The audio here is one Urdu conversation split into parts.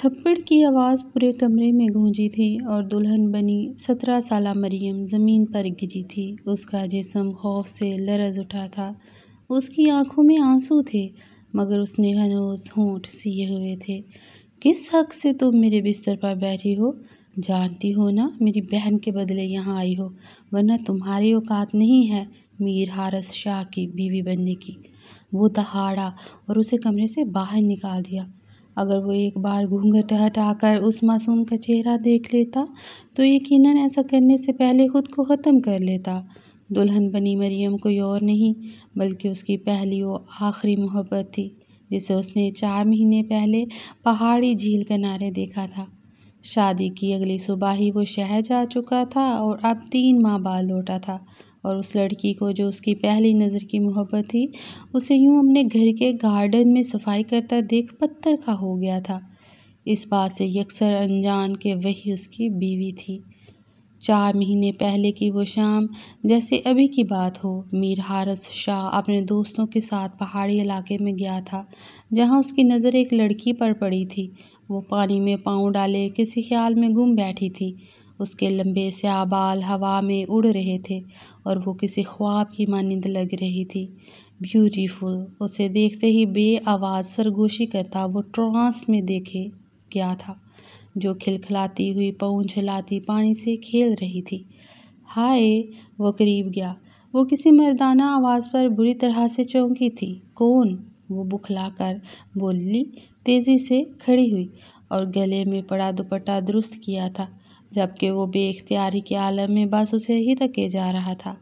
تھپڑ کی آواز پورے کمرے میں گونجی تھی اور دلہن بنی 17 سالہ مریم زمین پر گری تھی۔ اس کا جسم خوف سے لرز اٹھا تھا۔ اس کی آنکھوں میں آنسو تھے مگر اس نے ہنوز ہونٹ سیے ہوئے تھے۔ کس حق سے تم میرے بستر پر بیٹھی ہو؟ جانتی ہو نا میری بہن کے بدلے یہاں آئی ہو، ورنہ تمہاری اوقات نہیں ہے میر حارث شاہ کی بیوی بننے کی۔ وہ دہاڑا اور اسے کمرے سے باہر نکال دیا۔ اگر وہ ایک بار گھونگھٹ ہٹا کر اس معصوم کا چہرہ دیکھ لیتا تو یقیناً ایسا کرنے سے پہلے خود کو ختم کر لیتا۔ دلہن بنی مریم کوئی اور نہیں بلکہ اس کی پہلی و آخری محبت تھی، جسے اس نے 4 مہینے پہلے پہاڑی جھیل کنارے دیکھا تھا۔ شادی کی اگلی صبح ہی وہ شہر جا چکا تھا اور اب 3 ماہ بعد لوٹا تھا، اور اس لڑکی کو جو اس کی پہلی نظر کی محبت تھی اسے یوں اپنے گھر کے گارڈن میں صفائی کرتا دیکھ پتھر کھا ہو گیا تھا، اس بات سے یکسر انجان کہ وہی اس کی بیوی تھی۔ 4 مہینے پہلے کی وہ شام جیسے ابھی کی بات ہو۔ میر حارث شاہ اپنے دوستوں کے ساتھ پہاڑی علاقے میں گیا تھا جہاں اس کی نظر ایک لڑکی پر پڑی تھی۔ وہ پانی میں پاؤں ڈالے کسی خیال میں گم بیٹھی تھی۔ اس کے لمبے سیاہ بال ہوا میں اڑ رہے تھے اور وہ کسی خواب کی مانند لگ رہی تھی۔ بیوٹیفل! اسے دیکھتے ہی بے آواز سرگوشی کرتا وہ ٹرانس میں دیکھے گیا تھا، جو کھلکھلاتی ہوئی پونچھ ہلاتی پانی سے کھیل رہی تھی۔ ہائے! وہ قریب گیا۔ وہ کسی مردانہ آواز پر بری طرح سے چونکی تھی۔ کون؟ وہ بکھلا کر بولی، تیزی سے کھڑی ہوئی اور گلے میں پڑا دوپٹہ درست کیا تھا، جبکہ وہ بے اختیاری کے عالم میں بس اسے ہی تکے جا رہا تھا۔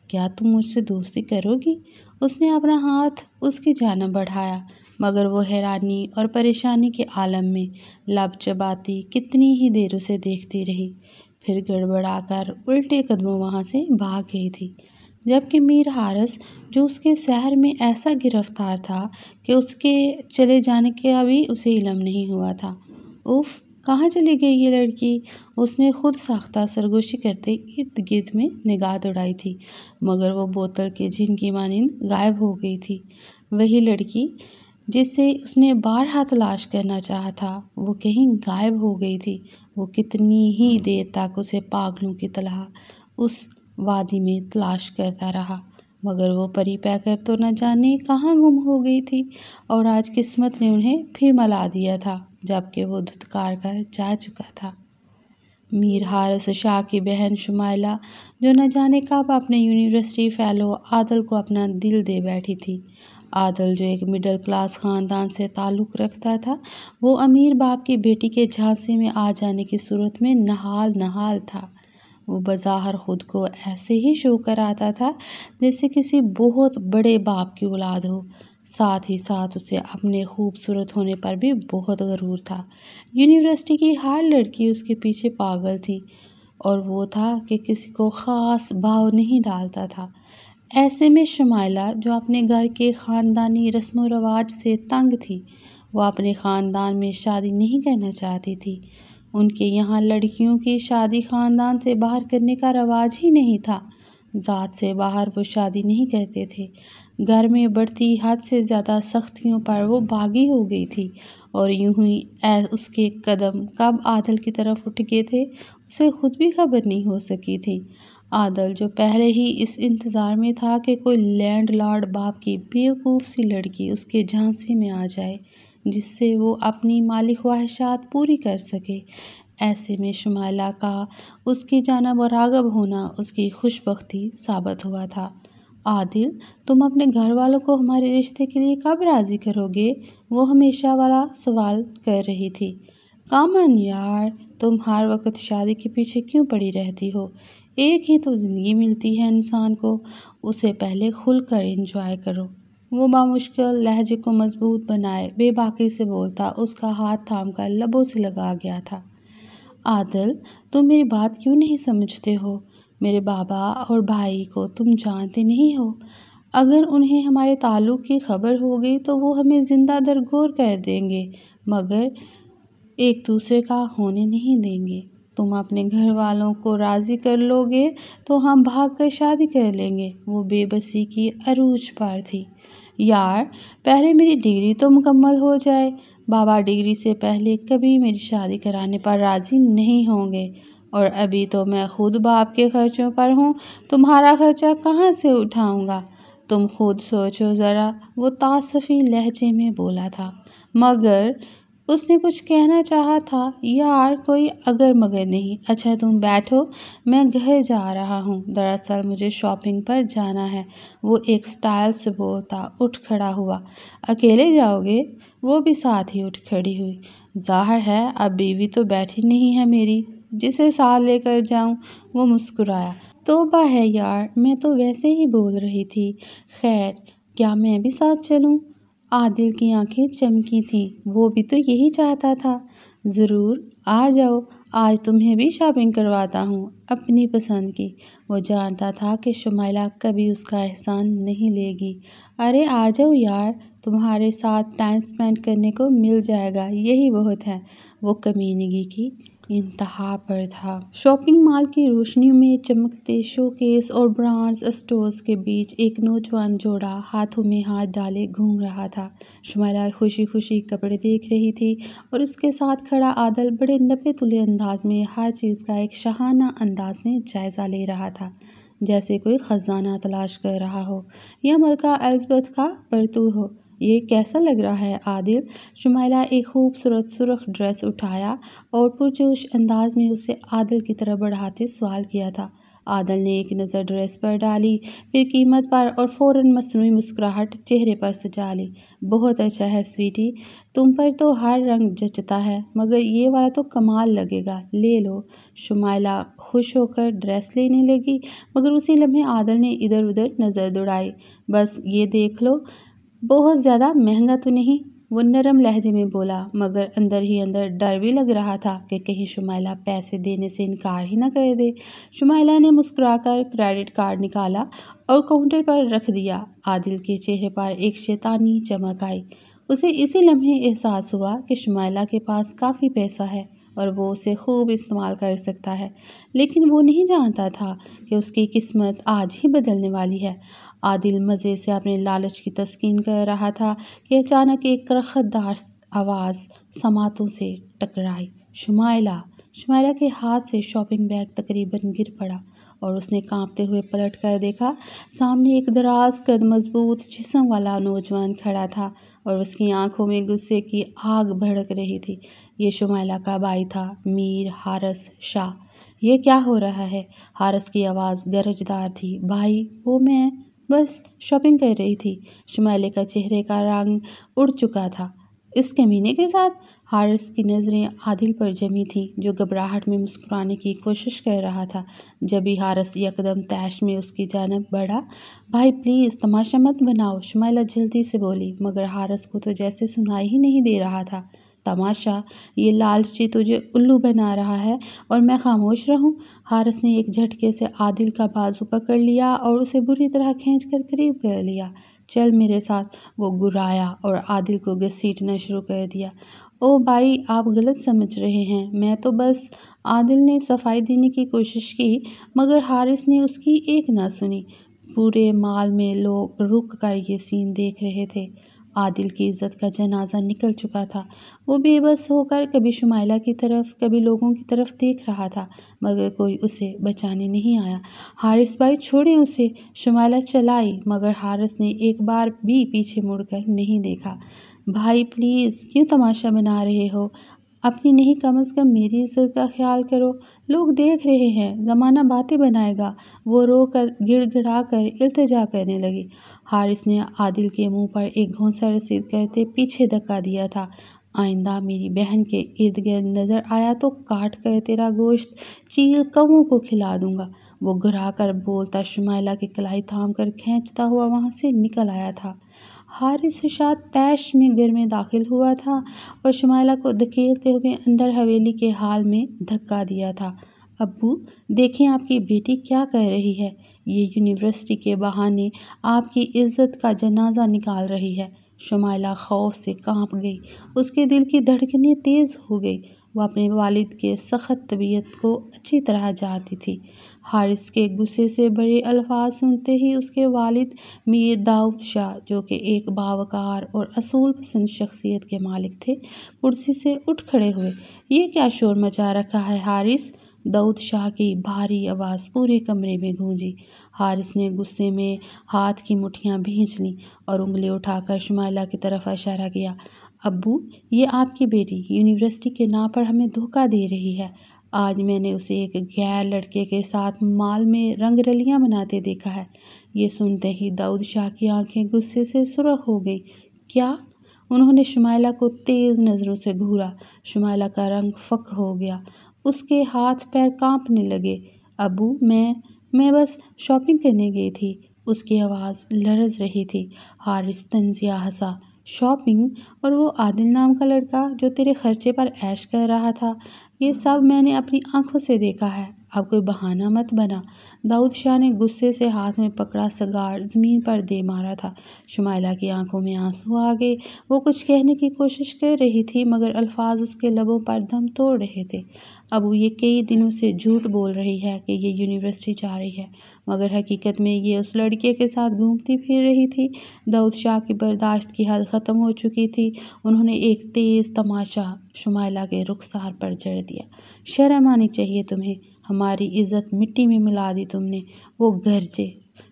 کیا تم مجھ سے دوستی کرو گی؟ اس نے اپنا ہاتھ اس کی جانب بڑھایا مگر وہ حیرانی اور پریشانی کے عالم میں لب چباتی کتنی ہی دیر اسے دیکھتی رہی، پھر گڑبڑا کر الٹے قدموں وہاں سے بھاگ گئی تھی، جبکہ میر حارث جو اس کے سحر میں ایسا گرفتار تھا کہ اس کے چلے جانے کا بھی اسے علم نہیں ہوا تھا۔ اف! کہاں چلی گئی یہ لڑکی؟ اس نے خود ساختہ سرگوشی کرتے ارد گرد میں نگاہ دوڑائی تھی مگر وہ بوتل کے جن کی مانند غائب ہو گئی تھی۔ وہی لڑکی جسے اس نے بارہا تلاش کرنا چاہا تھا وہ کہیں غائب ہو گئی تھی۔ وہ کتنی ہی دیر تک اسے پاگلوں کی طرح اس وادی میں تلاش کرتا رہا مگر وہ پری پیکر تو نہ جانے کہاں گم ہو گئی تھی، اور آج قسمت نے انہیں پھر ملا دیا تھا جبکہ وہ دھتکار کر جا چکا تھا۔ میر حارث شاہ کی بہن شمائلہ جو نہ جانے کب اپنے یونیورسٹی فیلو عادل کو اپنا دل دے بیٹھی تھی۔ عادل جو ایک مڈل کلاس خاندان سے تعلق رکھتا تھا، وہ امیر باپ کی بیٹی کے جھانسے میں آ جانے کی صورت میں نہال تھا۔ وہ بظاہر خود کو ایسے ہی شو کر آتا تھا جیسے کسی بہت بڑے باپ کی اولاد ہو، ساتھ ہی ساتھ اسے اپنے خوبصورت ہونے پر بھی بہت غرور تھا۔ یونیورسٹی کی ہر لڑکی اس کے پیچھے پاگل تھی، اور وہ تھا کہ کسی کو خاص بھاؤ نہیں ڈالتا تھا۔ ایسے میں شمائلہ جو اپنے گھر کے خاندانی رسم و رواج سے تنگ تھی، وہ اپنے خاندان میں شادی نہیں کرنا چاہتی تھی۔ ان کے یہاں لڑکیوں کی شادی خاندان سے باہر کرنے کا رواج ہی نہیں تھا۔ ذات سے باہر وہ شادی نہیں کرتے تھے۔ گھر میں بڑھتی حد سے زیادہ سختیوں پر وہ باغی ہو گئی تھی، اور یوں ہی اس کے قدم کب عادل کی طرف اٹھ گئے تھے اسے خود بھی خبر نہیں ہو سکی تھی۔ عادل جو پہلے ہی اس انتظار میں تھا کہ کوئی لینڈ لارڈ باپ کی بیوقوف سی لڑکی اس کے جھانسے میں آ جائے جس سے وہ اپنی مالی خواہشات پوری کر سکے، ایسے میں شمائلہ کا اس کی جانب راغب ہونا اس کی خوش بختی ثابت ہوا تھا۔ عادل، تم اپنے گھر والوں کو ہمارے رشتے کے لیے کب راضی کرو گے؟ وہ ہمیشہ والا سوال کر رہی تھی۔ کامن یار، تم ہر وقت شادی کے پیچھے کیوں پڑی رہتی ہو؟ ایک ہی تو زندگی ملتی ہے انسان کو، اسے پہلے کھل کر انجوائے کرو۔ وہ بامشکل لہجے کو مضبوط بنائے بے باکی سے بولتا اس کا ہاتھ تھام کر لبوں سے لگا گیا تھا۔ عادل، تم میری بات کیوں نہیں سمجھتے ہو؟ میرے بابا اور بھائی کو تم جانتے نہیں ہو، اگر انہیں ہمارے تعلق کی خبر ہو گئی تو وہ ہمیں زندہ درگور کر دیں گے مگر ایک دوسرے کا ہونے نہیں دیں گے۔ تم اپنے گھر والوں کو راضی کر لو گے تو ہم بھاگ کر شادی کر لیں گے۔ وہ بے بسی کی عروج پر تھی۔ یار، پہلے میری ڈگری تو مکمل ہو جائے، بابا ڈگری سے پہلے کبھی میری شادی کرانے پر راضی نہیں ہوں گے، اور ابھی تو میں خود باپ کے خرچوں پر ہوں، تمہارا خرچہ کہاں سے اٹھاؤں گا؟ تم خود سوچو ذرا، وہ تعسفی لہجے میں بولا تھا، مگر اس نے کچھ کہنا چاہا تھا۔ یار کوئی اگر مگر نہیں۔ اچھا تم بیٹھو، میں گھر جا رہا ہوں، دراصل مجھے شاپنگ پر جانا ہے، وہ ایک سٹائل سے بولتا اٹھ کھڑا ہوا۔ اکیلے جاؤ گے؟ وہ بھی ساتھ ہی اٹھ کھڑی ہوئی۔ ظاہر ہے اب بیوی تو بیٹھی نہیں ہے میری، جسے ساتھ لے کر جاؤں۔ وہ مسکرایا۔ توبہ ہے یار، میں تو ویسے ہی بول رہی تھی۔ خیر، کیا میں بھی ساتھ چلوں؟ عادل کی آنکھیں چمکی تھیں، وہ بھی تو یہی چاہتا تھا۔ ضرور، آ جاؤ، آج تمہیں بھی شاپنگ کرواتا ہوں، اپنی پسند کی۔ وہ جانتا تھا کہ شمائلہ کبھی اس کا احسان نہیں لے گی۔ ارے آ جاؤ یار، تمہارے ساتھ ٹائم سپینڈ کرنے کو مل جائے گا، یہی بہت ہے۔ وہ کمینگی کی انتہا پر تھا۔ شاپنگ مال کی روشنیوں میں چمکتے شو کیس اور برانڈز اسٹورز کے بیچ ایک نوجوان جوڑا ہاتھوں میں ہاتھ ڈالے گھوم رہا تھا۔ شمائلہ خوشی خوشی کپڑے دیکھ رہی تھی اور اس کے ساتھ کھڑا عادل بڑے نپے تلے انداز میں ہر چیز کا ایک شاہانہ انداز میں جائزہ لے رہا تھا، جیسے کوئی خزانہ تلاش کر رہا ہو یا ملکہ الزبتھ کا پرتو ہو۔ یہ کیسا لگ رہا ہے عادل؟ شمائلہ ایک خوبصورت سرخ ڈریس اٹھایا اور پرجوش انداز میں اسے عادل کی طرف بڑھاتے سوال کیا تھا۔ عادل نے ایک نظر ڈریس پر ڈالی، پھر قیمت پر اور فوراً مصنوعی مسکراہٹ چہرے پر سجا لی۔ بہت اچھا ہے سویٹی، تم پر تو ہر رنگ جچتا ہے، مگر یہ والا تو کمال لگے گا، لے لو۔ شمائلہ خوش ہو کر ڈریس لینے لگی، مگر اسی لمحے عادل نے ادھر ادھر نظر دوڑائی۔ بس یہ دیکھ لو، بہت زیادہ مہنگا تو نہیں؟ وہ نرم لہجے میں بولا، مگر اندر ہی اندر ڈر بھی لگ رہا تھا کہ کہیں شمائلہ پیسے دینے سے انکار ہی نہ کر دے۔ شمائلہ نے مسکرا کر کریڈٹ کارڈ نکالا اور کاؤنٹر پر رکھ دیا۔ عادل کے چہرے پر ایک شیطانی چمک آئی۔ اسے اسی لمحے احساس ہوا کہ شمائلہ کے پاس کافی پیسہ ہے اور وہ اسے خوب استعمال کر سکتا ہے، لیکن وہ نہیں جانتا تھا کہ اس کی قسمت آج ہی بدلنے والی ہے۔ عادل مزے سے اپنے لالچ کی تسکین کر رہا تھا کہ اچانک ایک کرخت دار آواز سماعتوں سے ٹکرائی۔ شمائلہ! شمائلہ کے ہاتھ سے شاپنگ بیگ تقریباً گر پڑا اور اس نے کانپتے ہوئے پلٹ کر دیکھا۔ سامنے ایک دراز قد مضبوط جسم والا نوجوان کھڑا تھا اور اس کی آنکھوں میں غصے کی آگ بھڑک رہی تھی۔ یہ شمائلہ کا بھائی تھا، میر حارث شاہ۔ یہ کیا ہو رہا ہے؟ حارث کی آواز گرجدار تھی۔ بھائی، وہ میں بس شاپنگ کر رہی تھی۔ شمائلہ کا چہرے کا رنگ اڑ چکا تھا۔ اس کمینے کے ساتھ؟ حارث کی نظریں عادل پر جمی تھیں، جو گھبراہٹ میں مسکرانے کی کوشش کر رہا تھا۔ جبھی حارث یکدم طیش میں اس کی جانب بڑھا۔ بھائی پلیز تماشا مت بناؤ، شمائلہ جلدی سے بولی، مگر حارث کو تو جیسے سنائی ہی نہیں دے رہا تھا۔ تماشا؟ یہ لالچی تجھے الو بنا رہا ہے اور میں خاموش رہوں؟ حارث نے ایک جھٹکے سے عادل کا بازو پکڑ لیا اور اسے بری طرح کھینچ کر قریب کر لیا۔ چل میرے ساتھ، وہ گرایا اور عادل کو گھسیٹنا شروع کر دیا۔ او بھائی، آپ غلط سمجھ رہے ہیں، میں تو بس… عادل نے صفائی دینے کی کوشش کی، مگر حارث نے اس کی ایک نہ سنی۔ پورے مال میں لوگ رک کر یہ سین دیکھ رہے تھے۔ عادل کی عزت کا جنازہ نکل چکا تھا۔ وہ بے بس ہو کر کبھی شمائلہ کی طرف، کبھی لوگوں کی طرف دیکھ رہا تھا، مگر کوئی اسے بچانے نہیں آیا۔ حارث بھائی چھوڑیں اسے، شمائلہ چلائی، مگر حارث نے ایک بار بھی پیچھے مڑ کر نہیں دیکھا۔ بھائی پلیز، کیوں تماشا بنا رہے ہو؟ اپنی نہیں، کم از کم میری عزت کا خیال کرو، لوگ دیکھ رہے ہیں، زمانہ باتیں بنائے گا۔ وہ رو کر گڑ گڑا کر التجا کرنے لگی۔ حارث نے عادل کے منہ پر ایک گھونسا رسید کرتے پیچھے دھکا دیا تھا۔ آئندہ میری بہن کے ارد گرد نظر آیا تو کاٹ کر تیرا گوشت چیل کووں کو کھلا دوں گا۔ وہ گھرا کر بولتا شمائلہ کی کلائی تھام کر کھینچتا ہوا وہاں سے نکل آیا تھا۔ حارث شاہ طیش میں گھر میں داخل ہوا تھا اور شمائلہ کو دھکیلتے ہوئے اندر حویلی کے ہال میں دھکا دیا تھا۔ ابو، دیکھیں آپ کی بیٹی کیا کہہ رہی ہے، یہ یونیورسٹی کے بہانے آپ کی عزت کا جنازہ نکال رہی ہے۔ شمائلہ خوف سے کانپ گئی، اس کے دل کی دھڑکنیں تیز ہو گئی۔ وہ اپنے والد کے سخت طبیعت کو اچھی طرح جانتی تھی۔ حارث کے غصے سے بڑے الفاظ سنتے ہی اس کے والد میر داؤد شاہ، جو کہ ایک باوقار اور اصول پسند شخصیت کے مالک تھے، کرسی سے اٹھ کھڑے ہوئے۔ یہ کیا شور مچا رکھا ہے حارث؟ داؤد شاہ کی بھاری آواز پورے کمرے میں گونجی۔ حارث نے غصے میں ہاتھ کی مٹھیاں بھینچ لیں اور انگلی اٹھا کر شمائلہ کی طرف اشارہ کیا۔ ابو، یہ آپ کی بیٹی یونیورسٹی کے نام پر ہمیں دھوکہ دے رہی ہے۔ آج میں نے اسے ایک غیر لڑکے کے ساتھ مال میں رنگ رلیاں مناتے دیکھا ہے۔ یہ سنتے ہی داؤد شاہ کی آنکھیں غصے سے سرخ ہو گئیں۔ کیا؟ انہوں نے شمائلہ کو تیز نظروں سے گھورا۔ شمائلہ کا رنگ فک ہو گیا، اس کے ہاتھ پیر کانپنے لگے۔ ابو، میں بس شاپنگ کرنے گئی تھی۔ اس کی آواز لرز رہی تھی۔ حارث طنزیہ ہنسا۔ شاپنگ؟ اور وہ عادل نام کا لڑکا جو تیرے خرچے پر عیش کر رہا تھا؟ یہ سب میں نے اپنی آنکھوں سے دیکھا ہے، اب کوئی بہانہ مت بنا۔ داؤد شاہ نے غصے سے ہاتھ میں پکڑا سگار زمین پر دے مارا تھا۔ شمائلہ کی آنکھوں میں آنسو آ گئے۔ وہ کچھ کہنے کی کوشش کر رہی تھی مگر الفاظ اس کے لبوں پر دم توڑ رہے تھے۔ ابو یہ کئی دنوں سے جھوٹ بول رہی ہے کہ یہ یونیورسٹی جا رہی ہے، مگر حقیقت میں یہ اس لڑکے کے ساتھ گھومتی پھر رہی تھی۔ داؤد شاہ کی برداشت کی حد ختم ہو چکی تھی۔ انہوں نے ایک تیز تماشا شمائلہ کے رخسار پر جڑ دیا۔ شرم آنی چاہیے تمہیں، ہماری عزت مٹی میں ملا دی تم نے۔ وہ گرجے۔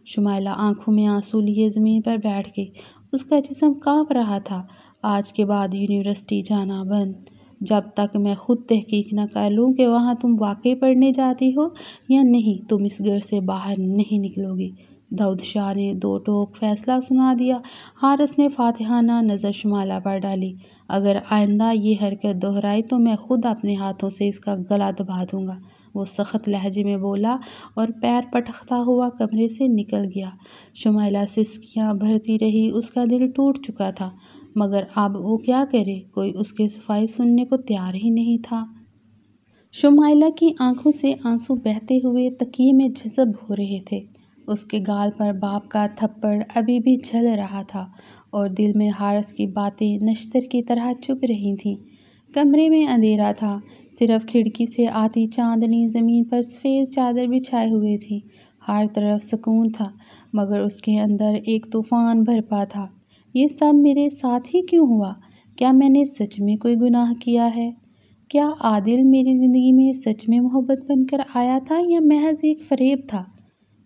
شمائلہ آنکھوں میں آنسو لیے زمین پر بیٹھ گئی۔ اس کا جسم کانپ رہا تھا۔ آج کے بعد یونیورسٹی جانا بند، جب تک میں خود تحقیق نہ کر لوں کہ وہاں تم واقعی پڑھنے جاتی ہو یا نہیں، تم اس گھر سے باہر نہیں نکلو گی۔ داؤد شاہ نے دو ٹوک فیصلہ سنا دیا۔ حارث نے فاتحانہ نظر شمائلہ پر ڈالی۔ اگر آئندہ یہ حرکت دہرائی تو میں خود اپنے ہاتھوں سے اس کا گلا دبا دوں گا، وہ سخت لہجے میں بولا اور پیر پٹکتا ہوا کمرے سے نکل گیا۔ شمائلہ سسکیاں بھرتی رہی۔ اس کا دل ٹوٹ چکا تھا، مگر اب وہ کیا کرے؟ کوئی اس کی صفائی سننے کو تیار ہی نہیں تھا۔ شمائلہ کی آنکھوں سے آنسو بہتے ہوئے تکیے میں جذب ہو رہے تھے۔ اس کے گال پر باپ کا تھپڑ ابھی بھی جھل رہا تھا اور دل میں حارث کی باتیں نشتر کی طرح چبھ رہی تھیں۔ کمرے میں اندھیرا تھا، صرف کھڑکی سے آتی چاندنی زمین پر سفید چادر بچھائے ہوئے تھی۔ ہر طرف سکون تھا، مگر اس کے اندر ایک طوفان برپا تھا۔ یہ سب میرے ساتھ ہی کیوں ہوا؟ کیا میں نے سچ میں کوئی گناہ کیا ہے؟ کیا عادل میری زندگی میں سچ میں محبت بن کر آیا تھا یا محض ایک فریب تھا؟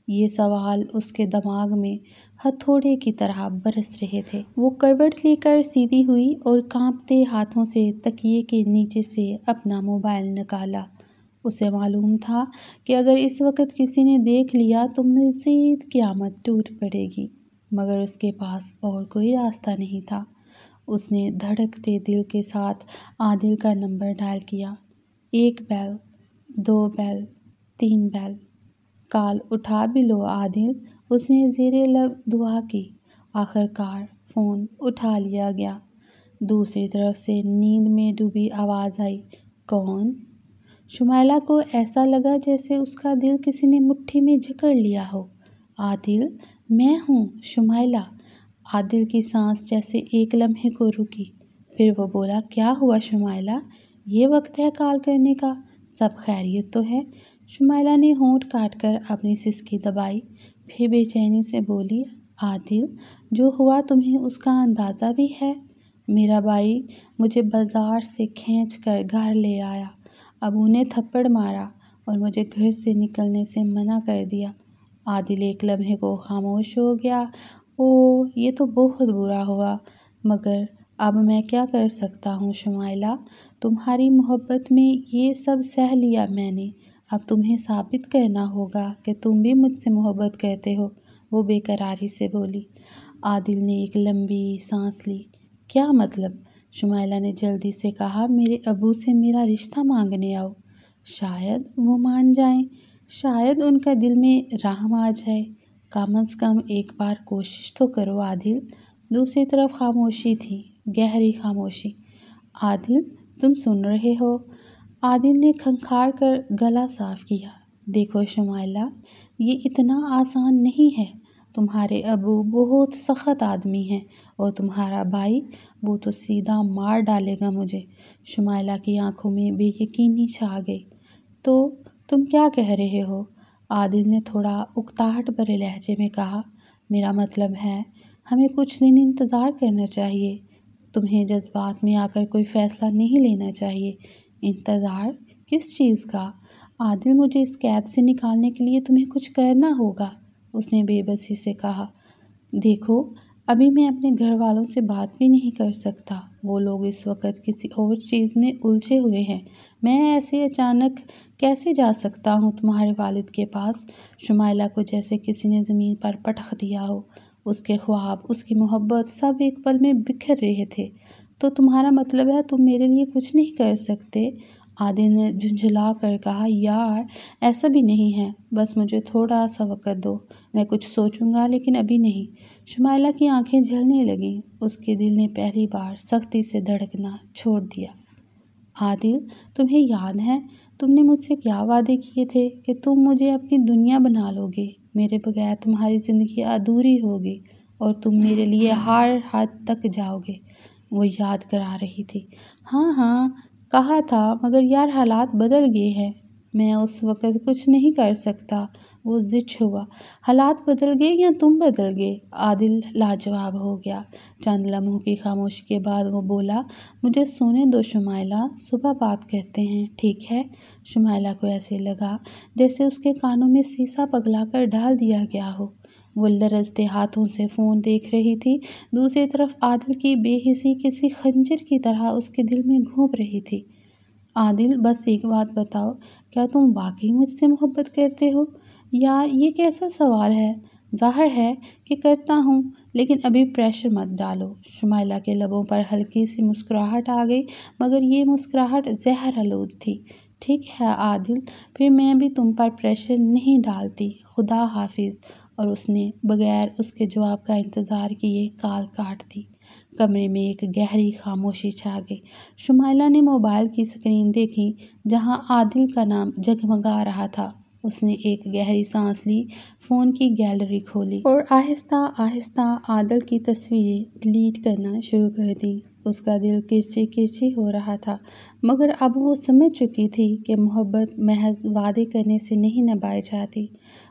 یہ سوال اس کے دماغ میں ہتھوڑے کی طرح برس رہے تھے۔ وہ کروٹ لے کر سیدھی ہوئی اور کانپتے ہاتھوں سے تکیے کے نیچے سے اپنا موبائل نکالا۔ اسے معلوم تھا کہ اگر اس وقت کسی نے دیکھ لیا تو مزید قیامت ٹوٹ پڑے گی، مگر اس کے پاس اور کوئی راستہ نہیں تھا۔ اس نے دھڑکتے دل کے ساتھ عادل کا نمبر ڈائل کیا۔ 1 بیل، 2 بیل، 3 بیل۔ کال اٹھا بھی لو عادل، اس نے زیر لب دعا کی۔ آخر کار فون اٹھا لیا گیا۔ دوسری طرف سے نیند میں ڈوبی آواز آئی، کون؟ شمائلہ کو ایسا لگا جیسے اس کا دل کسی نے مٹھی میں جکڑ لیا ہو۔ عادل، میں ہوں، شمائلہ۔ عادل کی سانس جیسے ایک لمحے کو رکی، پھر وہ بولا، کیا ہوا شمائلہ؟ یہ وقت ہے کال کرنے کا، سب خیریت تو ہے؟ شمائلہ نے ہونٹ کاٹ کر اپنی سسکی دبائی، پھر بے چینی سے بولی، عادل، جو ہوا تمہیں اس کا اندازہ بھی ہے؟ میرا بھائی مجھے بازار سے کھینچ کر گھر لے آیا، ابو نے تھپڑ مارا اور مجھے گھر سے نکلنے سے منع کر دیا۔ عادل ایک لمحے کو خاموش ہو گیا۔ اوہ، یہ تو بہت برا ہوا، مگر اب میں کیا کر سکتا ہوں شمائلہ؟ تمہاری محبت میں یہ سب سہ لیا میں نے، اب تمہیں ثابت کرنا ہوگا کہ تم بھی مجھ سے محبت کرتے ہو، وہ بے قراری سے بولی۔ عادل نے ایک لمبی سانس لی۔ کیا مطلب؟ شمائلہ نے جلدی سے کہا، میرے ابو سے میرا رشتہ مانگنے آؤ، شاید وہ مان جائیں، شاید ان کا دل میں رحم آ جائے، کم از کم ایک بار کوشش تو کرو عادل۔ دوسری طرف خاموشی تھی، گہری خاموشی۔ عادل، تم سن رہے ہو؟ عادل نے کھنکھار کر گلا صاف کیا۔ دیکھو شمائلہ، یہ اتنا آسان نہیں ہے، تمہارے ابو بہت سخت آدمی ہیں اور تمہارا بھائی وہ تو سیدھا مار ڈالے گا مجھے۔ شمائلہ کی آنکھوں میں بے یقینی چھا گئی۔ تو تم کیا کہہ رہے ہو؟ عادل نے تھوڑا اکتاہٹ بھرے لہجے میں کہا۔ میرا مطلب ہے ہمیں کچھ دن انتظار کرنا چاہیے۔ تمہیں جذبات میں آ کر کوئی فیصلہ نہیں لینا چاہیے۔ انتظار کس چیز کا؟ عادل، مجھے اس قید سے نکالنے کے لیے تمہیں کچھ کرنا ہوگا، اس نے بے بسی سے کہا۔ دیکھو، ابھی میں اپنے گھر والوں سے بات بھی نہیں کر سکتا۔ وہ لوگ اس وقت کسی اور چیز میں الجھے ہوئے ہیں۔ میں ایسے اچانک کیسے جا سکتا ہوں تمہارے والد کے پاس؟ شمائلہ کو جیسے کسی نے زمین پر پٹخ دیا ہو۔ اس کے خواب، اس کی محبت سب ایک پل میں بکھر رہے تھے۔ تو تمہارا مطلب ہے تم میرے لیے کچھ نہیں کر سکتے؟ عادل نے جھنجھلا کر کہا۔ یار، ایسا بھی نہیں ہے، بس مجھے تھوڑا سا وقت دو، میں کچھ سوچوں گا، لیکن ابھی نہیں۔ شمائلہ کی آنکھیں جلنے لگیں۔ اس کے دل نے پہلی بار سختی سے دھڑکنا چھوڑ دیا۔ عادل، تمہیں یاد ہے تم نے مجھ سے کیا وعدے کیے تھے کہ تم مجھے اپنی دنیا بنا لو گے؟ میرے بغیر تمہاری زندگی ادھوری ہوگی اور تم میرے لیے ہر حد تک جاؤ گے، وہ یاد کرا رہی تھی۔ ہاں ہاں کہا تھا، مگر یار حالات بدل گئے ہیں، میں اس وقت کچھ نہیں کر سکتا۔ وہ زچ ہوا۔ حالات بدل گئے یا تم بدل گئے؟ عادل لاجواب ہو گیا۔ چند لمحوں کی خاموشی کے بعد وہ بولا، مجھے سونے دو شمائلہ، صبح بات کرتے ہیں، ٹھیک ہے؟ شمائلہ کو ایسے لگا جیسے اس کے کانوں میں سیسا پگھلا کر ڈال دیا گیا ہو۔ وہ لرزتے ہاتھوں سے فون دیکھ رہی تھی۔ دوسری طرف عادل کی بے حسی کسی خنجر کی طرح اس کے دل میں گھونپ رہی تھی۔ عادل، بس ایک بات بتاؤ، کیا تم واقعی مجھ سے محبت کرتے ہو؟ یار، یہ کیسا سوال ہے؟ ظاہر ہے کہ کرتا ہوں، لیکن ابھی پریشر مت ڈالو۔ شمائلہ کے لبوں پر ہلکی سی مسکراہٹ آ گئی، مگر یہ مسکراہٹ زہر آلود تھی۔ ٹھیک ہے عادل، پھر میں بھی تم پر پریشر نہیں ڈالتی، خدا حافظ۔ اور اس نے بغیر اس کے جواب کا انتظار کیے کال کاٹ دی۔ کمرے میں ایک گہری خاموشی چھا گئی۔ شمائلہ نے موبائل کی اسکرین دیکھی جہاں عادل کا نام جگمگا رہا تھا۔ اس نے ایک گہری سانس لی، فون کی گیلری کھولی اور آہستہ آہستہ عادل کی تصویریں ڈیلیٹ کرنا شروع کر دیں۔ اس کا دل کرچی کرچی ہو رہا تھا، مگر اب وہ سمجھ چکی تھی کہ محبت محض وعدے کرنے سے نہیں نبھائی جاتی۔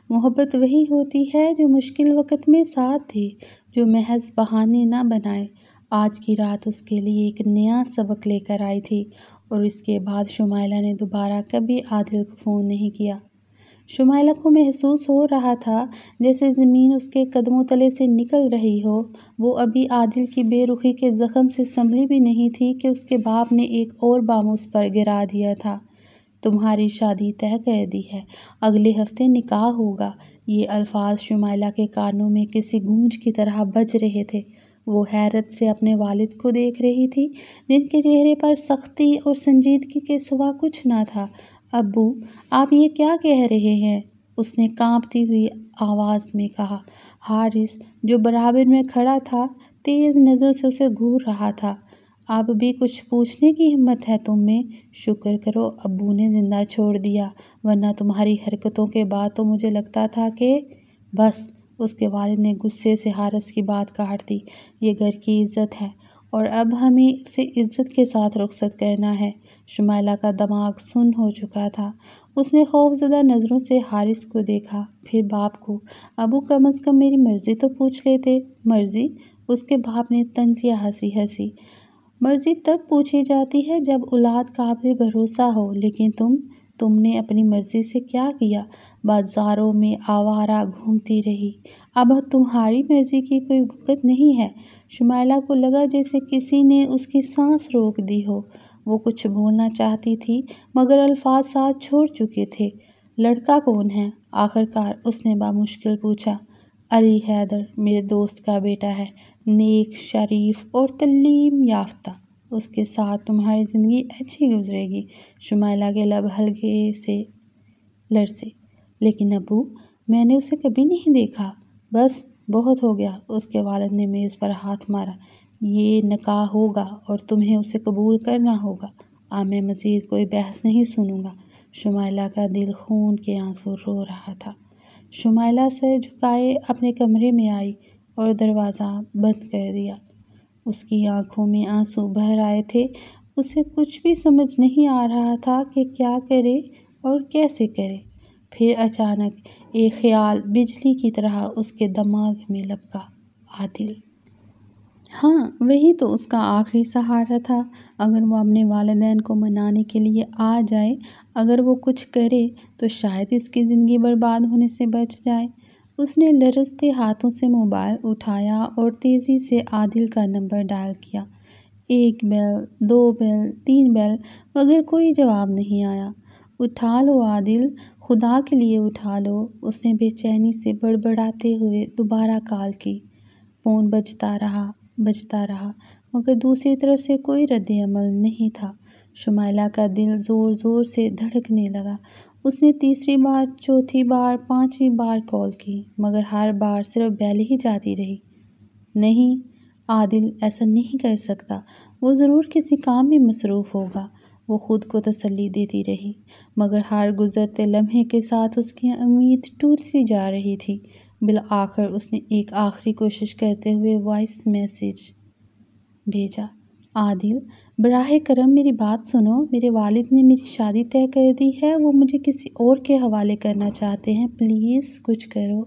محبت وہی ہوتی ہے جو مشکل وقت میں ساتھ دے، جو محض بہانے نہ بنائے۔ آج کی رات اس کے لیے ایک نیا سبق لے کر آئی تھی، اور اس کے بعد شمائلہ نے دوبارہ کبھی عادل کو فون نہیں کیا۔ شمائلہ کو محسوس ہو رہا تھا جیسے زمین اس کے قدموں تلے سے نکل رہی ہو۔ وہ ابھی عادل کی بے رخی کے زخم سے سنبھلی بھی نہیں تھی کہ اس کے باپ نے ایک اور بام اس پر گرا دیا تھا۔ تمہاری شادی طے کر دی ہے، اگلے ہفتے نکاح ہوگا۔ یہ الفاظ شمائلہ کے کانوں میں کسی گونج کی طرح بج رہے تھے۔ وہ حیرت سے اپنے والد کو دیکھ رہی تھی، جن کے چہرے پر سختی اور سنجیدگی کے سوا کچھ نہ تھا۔ ابو، آپ یہ کیا کہہ رہے ہیں؟ اس نے کانپتی ہوئی آواز میں کہا۔ حارث، جو برابر میں کھڑا تھا، تیز نظروں سے اسے گھور رہا تھا۔ اب بھی کچھ پوچھنے کی ہمت ہے تم میں؟ شکر کرو ابو نے زندہ چھوڑ دیا، ورنہ تمہاری حرکتوں کے بعد تو مجھے لگتا تھا کہ… بس، اس کے والد نے غصے سے حارث کی بات کاٹ دی۔ یہ گھر کی عزت ہے، اور اب ہمیں اسے عزت کے ساتھ رخصت کرنا ہے۔ شمائلہ کا دماغ سن ہو چکا تھا۔ اس نے خوفزدہ نظروں سے حارث کو دیکھا، پھر باپ کو۔ ابو، کم از کم میری مرضی تو پوچھ لیتے۔ مرضی؟ اس کے باپ نے طنزیہ ہنسی۔ مرضی تب پوچھی جاتی ہے جب اولاد قابل بھروسہ ہو، لیکن تم نے اپنی مرضی سے کیا کیا؟ بازاروں میں آوارہ گھومتی رہی۔ اب تمہاری مرضی کی کوئی وقت نہیں ہے۔ شمائلہ کو لگا جیسے کسی نے اس کی سانس روک دی ہو۔ وہ کچھ بولنا چاہتی تھی، مگر الفاظ ساتھ چھوڑ چکے تھے۔ لڑکا کون ہے؟ آخرکار اس نے بامشکل پوچھا۔ علی حیدر، میرے دوست کا بیٹا ہے، نیک، شریف اور تعلیم یافتہ۔ اس کے ساتھ تمہاری زندگی اچھی گزرے گی۔ شمائلہ کے لب ہلکے سے لرزے۔ لیکن ابو، میں نے اسے کبھی نہیں دیکھا۔ بس، بہت ہو گیا۔ اس کے والد نے میز پر ہاتھ مارا۔ یہ نکاح ہوگا اور تمہیں اسے قبول کرنا ہوگا۔ اب میں مزید کوئی بحث نہیں سنوں گا۔ شمائلہ کا دل خون کے آنسو رو رہا تھا۔ شمائلہ سر جھکائے اپنے کمرے میں آئی اور دروازہ بند کر دیا۔ اس کی آنکھوں میں آنسو بہہ آئے تھے۔ اسے کچھ بھی سمجھ نہیں آ رہا تھا کہ کیا کرے اور کیسے کرے۔ پھر اچانک ایک خیال بجلی کی طرح اس کے دماغ میں لپکا، عادل۔ ہاں، وہی تو اس کا آخری سہارا تھا۔ اگر وہ اپنے والدین کو منانے کے لیے آ جائے، اگر وہ کچھ کرے تو شاید اس کی زندگی برباد ہونے سے بچ جائے۔ اس نے لرزتے ہاتھوں سے موبائل اٹھایا اور تیزی سے عادل کا نمبر ڈائل کیا۔ 1 بیل، 2 بیل، 3 بیل، مگر کوئی جواب نہیں آیا۔ اٹھا لو عادل، خدا کے لیے اٹھا لو، اس نے بے چینی سے بڑبڑاتے ہوئے دوبارہ کال کی۔ فون بجتا رہا مگر دوسری طرف سے کوئی رد عمل نہیں تھا۔ شمائلہ کا دل زور زور سے دھڑکنے لگا۔ اس نے تیسری بار، چوتھی بار، پانچویں بار کال کی مگر ہر بار صرف بیل ہی جاتی رہی۔ نہیں، عادل ایسا نہیں کر سکتا، وہ ضرور کسی کام میں مصروف ہوگا، وہ خود کو تسلی دیتی رہی۔ مگر ہر گزرتے لمحے کے ساتھ اس کی امید ٹوٹتی جا رہی تھی۔ بالآخر اس نے ایک آخری کوشش کرتے ہوئے وائس میسج بھیجا۔ عادل، براہ کرم میری بات سنو، میرے والد نے میری شادی طے کر دی ہے، وہ مجھے کسی اور کے حوالے کرنا چاہتے ہیں، پلیز کچھ کرو،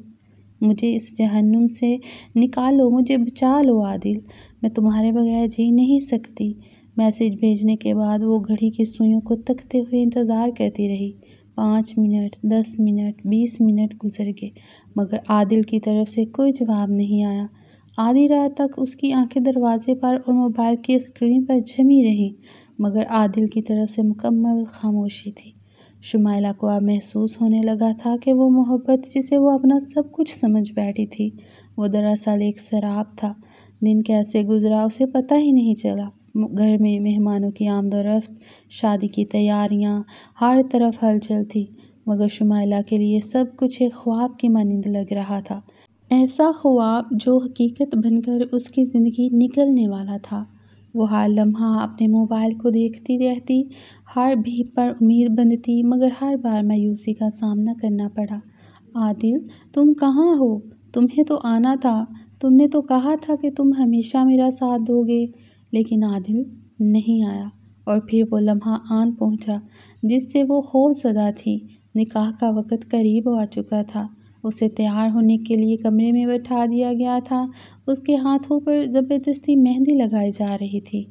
مجھے اس جہنم سے نکالو، مجھے بچا لو عادل، میں تمہارے بغیر جی نہیں سکتی۔ میسج بھیجنے کے بعد وہ گھڑی کی سوئیوں کو تکتے ہوئے انتظار کرتی رہی۔ 5 منٹ، 10 منٹ، 20 منٹ گزر گئے مگر عادل کی طرف سے کوئی جواب نہیں آیا۔ آدھی رات تک اس کی آنکھیں دروازے پر اور موبائل کی اسکرین پر جمی رہیں مگر عادل کی طرف سے مکمل خاموشی تھی۔ شمائلہ کو اب محسوس ہونے لگا تھا کہ وہ محبت جسے وہ اپنا سب کچھ سمجھ بیٹھی تھی، وہ دراصل ایک سراب تھا۔ دن کیسے گزرا اسے پتہ ہی نہیں چلا۔ گھر میں مہمانوں کی آمد و رفت، شادی کی تیاریاں، ہر طرف ہلچل تھی مگر شمائلہ کے لیے سب کچھ ایک خواب کی مانند لگ رہا تھا، ایسا خواب جو حقیقت بن کر اس کی زندگی نکلنے والا تھا۔ وہ ہر لمحہ اپنے موبائل کو دیکھتی رہتی، ہر بیپ پر امید بندھتی مگر ہر بار مایوسی کا سامنا کرنا پڑا۔ عادل، تم کہاں ہو؟ تمہیں تو آنا تھا، تم نے تو کہا تھا کہ تم ہمیشہ میرا ساتھ دو گے، لیکن عادل نہیں آیا۔ اور پھر وہ لمحہ آن پہنچا جس سے وہ خوف زدہ تھی۔ نکاح کا وقت قریب آ چکا تھا۔ اسے تیار ہونے کے لیے کمرے میں بٹھا دیا گیا تھا۔ اس کے ہاتھوں پر زبردستی مہندی لگائی جا رہی تھی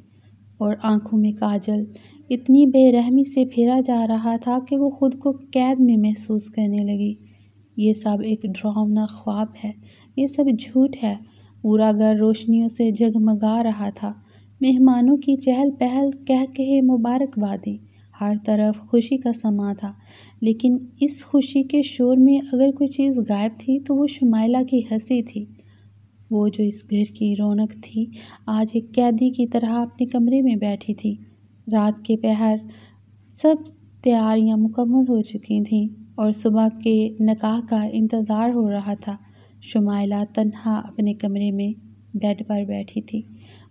اور آنکھوں میں کاجل اتنی بے رحمی سے پھیرا جا رہا تھا کہ وہ خود کو قید میں محسوس کرنے لگی۔ یہ سب ایک ڈراؤنا خواب ہے، یہ سب جھوٹ ہے۔ پورا گھر روشنیوں سے جگمگا رہا تھا، مہمانوں کی چہل پہل، قہقہے، مبارکبادیں، ہر طرف خوشی کا سماں تھا۔ لیکن اس خوشی کے شور میں اگر کوئی چیز غائب تھی تو وہ شمائلہ کی ہنسی تھی۔ وہ جو اس گھر کی رونق تھی، آج ایک قیدی کی طرح اپنے کمرے میں بیٹھی تھی۔ رات کے پہر سب تیاریاں مکمل ہو چکی تھیں اور صبح کے نکاح کا انتظار ہو رہا تھا۔ شمائلہ تنہا اپنے کمرے میں بیڈ پر بیٹھی تھی۔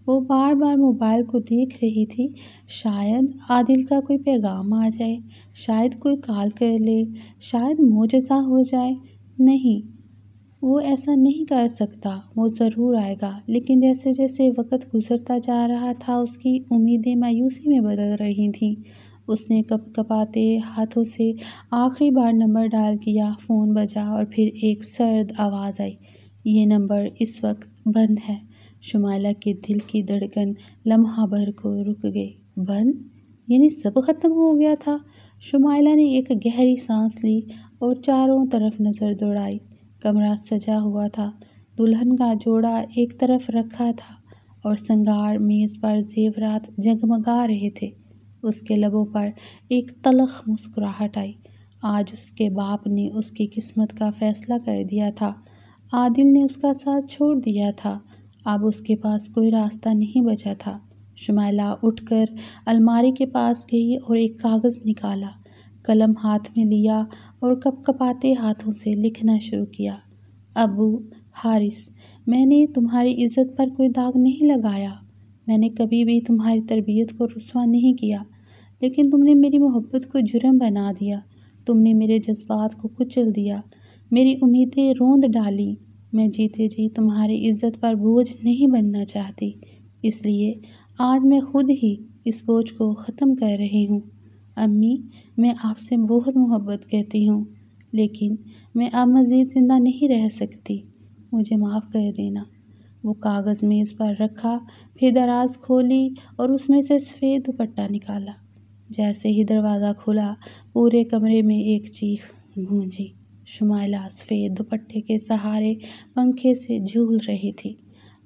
وہ بار بار موبائل کو دیکھ رہی تھی، شاید عادل کا کوئی پیغام آ جائے، شاید کوئی کال کر لے، شاید معجزہ ہو جائے۔ نہیں، وہ ایسا نہیں کر سکتا، وہ ضرور آئے گا۔ لیکن جیسے جیسے وقت گزرتا جا رہا تھا اس کی امیدیں مایوسی میں بدل رہی تھیں۔ اس نے کپ کپاتے ہاتھوں سے آخری بار نمبر ڈائل کیا۔ فون بجا اور پھر ایک سرد آواز آئی، یہ نمبر اس وقت بند ہے۔ شمائلہ کے دل کی دھڑکن لمحہ بھر کو رک گئی۔ بند؟ یعنی سب ختم ہو گیا تھا؟ شمائلہ نے ایک گہری سانس لی اور چاروں طرف نظر دوڑائی۔ کمرہ سجا ہوا تھا، دلہن کا جوڑا ایک طرف رکھا تھا اور سنگار میز پر زیورات جگمگا رہے تھے۔ اس کے لبوں پر ایک تلخ مسکراہٹ آئی۔ آج اس کے باپ نے اس کی قسمت کا فیصلہ کر دیا تھا۔ عادل نے اس کا ساتھ چھوڑ دیا تھا، اب اس کے پاس کوئی راستہ نہیں بچا تھا۔ شمائلہ اٹھ کر الماری کے پاس گئی اور ایک کاغذ نکالا، قلم ہاتھ میں لیا اور کپ کپاتے ہاتھوں سے لکھنا شروع کیا۔ ابو حارث، میں نے تمہاری عزت پر کوئی داغ نہیں لگایا، میں نے کبھی بھی تمہاری تربیت کو رسوا نہیں کیا، لیکن تم نے میری محبت کو جرم بنا دیا، تم نے میرے جذبات کو کچل دیا۔ میری امیدیں روند ڈالیں۔ میں جیتے جی تمہاری عزت پر بوجھ نہیں بننا چاہتی، اس لیے آج میں خود ہی اس بوجھ کو ختم کر رہی ہوں۔ امی، میں آپ سے بہت محبت کرتی ہوں، لیکن میں اب مزید زندہ نہیں رہ سکتی، مجھے معاف کر دینا۔ وہ کاغذ میز پر رکھا، پھر دراز کھولی اور اس میں سے سفید دوپٹہ نکالا۔ جیسے ہی دروازہ کھلا، پورے کمرے میں ایک چیخ گونجی۔ شمائلہ سفید دوپٹے کے سہارے پنکھے سے جھول رہی تھی،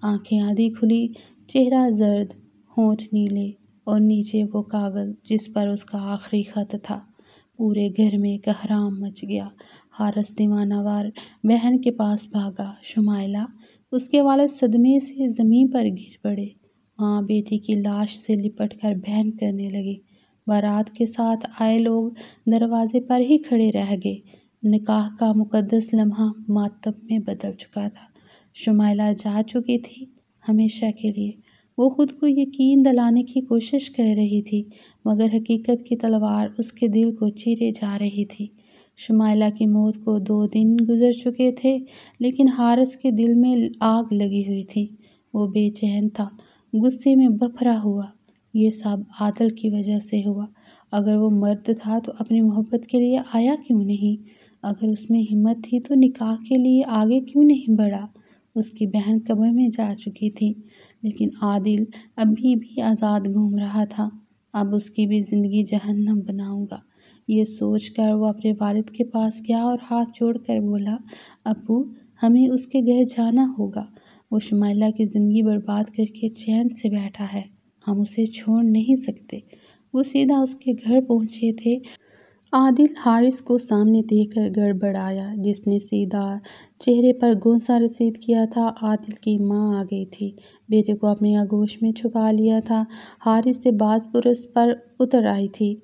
آنکھیں آدھی کھلی، چہرہ زرد، ہونٹ نیلے، اور نیچے وہ کاغذ جس پر اس کا آخری خط تھا۔ پورے گھر میں کہرام مچ گیا۔ حارث دیوانہ وار بہن کے پاس بھاگا۔ شمائلہ، اس کے والد صدمے سے زمین پر گر پڑے۔ ماں بیٹی کی لاش سے لپٹ کر بہن کرنے لگی۔ بارات کے ساتھ آئے لوگ دروازے پر ہی کھڑے رہ گئے۔ نکاح کا مقدس لمحہ ماتم میں بدل چکا تھا۔ شمائلہ جا چکی تھی ہمیشہ کے لیے۔ وہ خود کو یقین دلانے کی کوشش کر رہی تھی، مگر حقیقت کی تلوار اس کے دل کو چیرے جا رہی تھی۔ شمائلہ کی موت کو 2 دن گزر چکے تھے، لیکن حارث کے دل میں آگ لگی ہوئی تھی۔ وہ بے چین تھا، غصے میں بھرا ہوا۔ یہ سب عادل کی وجہ سے ہوا۔ اگر وہ مرد تھا تو اپنی محبت کے لیے آیا کیوں نہیں؟ اگر اس میں ہمت تھی تو نکاح کے لیے آگے کیوں نہیں بڑھا؟ اس کی بہن قبر میں جا چکی تھی، لیکن عادل ابھی بھی آزاد گھوم رہا تھا۔ اب اس کی بھی زندگی جہنم بناؤں گا، یہ سوچ کر وہ اپنے والد کے پاس گیا اور ہاتھ جوڑ کر بولا، ابو، ہمیں اس کے گھر جانا ہوگا۔ وہ شمائلہ کی زندگی برباد کر کے چین سے بیٹھا ہے، ہم اسے چھوڑ نہیں سکتے۔ وہ سیدھا اس کے گھر پہنچے تھے۔ عادل حارث کو سامنے دیکھ کر گڑبڑایا۔ جس نے سیدھا چہرے پر گونسا رسید کیا تھا، عادل کی ماں آ گئی تھی۔ بیٹے کو اپنی آغوش میں چھپا لیا تھا۔ حارث سے باز پرس پر اتر آئی تھی۔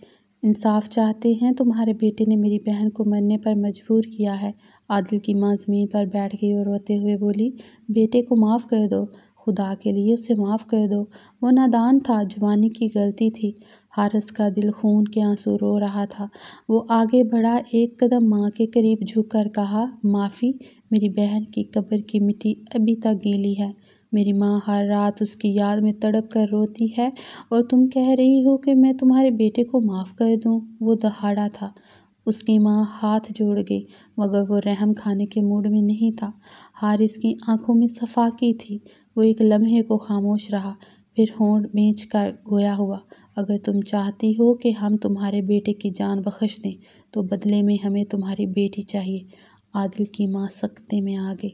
انصاف چاہتے ہیں، تمہارے بیٹے نے میری بہن کو مرنے پر مجبور کیا ہے۔ عادل کی ماں زمین پر بیٹھ گئی اور روتے ہوئے بولی، بیٹے کو معاف کر دو، خدا کے لیے اسے معاف کر دو، وہ نادان تھا، جوانی کی غلطی تھی۔ حارث کا دل خون کے آنسو رو رہا تھا۔ وہ آگے بڑھا، ایک قدم ماں کے قریب جھک کر کہا، معافی، میری بہن کی قبر کی مٹی ابھی تک گیلی ہے، میری ماں ہر رات اس کی یاد میں تڑپ کر روتی ہے، اور تم کہہ رہی ہو کہ میں تمہارے بیٹے کو معاف کر دوں؟ وہ دہاڑا تھا۔ اس کی ماں ہاتھ جوڑ گئی، مگر وہ رحم کھانے کے موڈ میں نہیں تھا۔ حارث کی آنکھوں میں صفاقی تھی۔ وہ ایک لمحے کو خاموش رہا، پھر ہونٹ بھینچ کر گویا ہوا، اگر تم چاہتی ہو کہ ہم تمہارے بیٹے کی جان بخش دیں تو بدلے میں ہمیں تمہاری بیٹی چاہیے۔ عادل کی ماں سکتے میں آ گئی،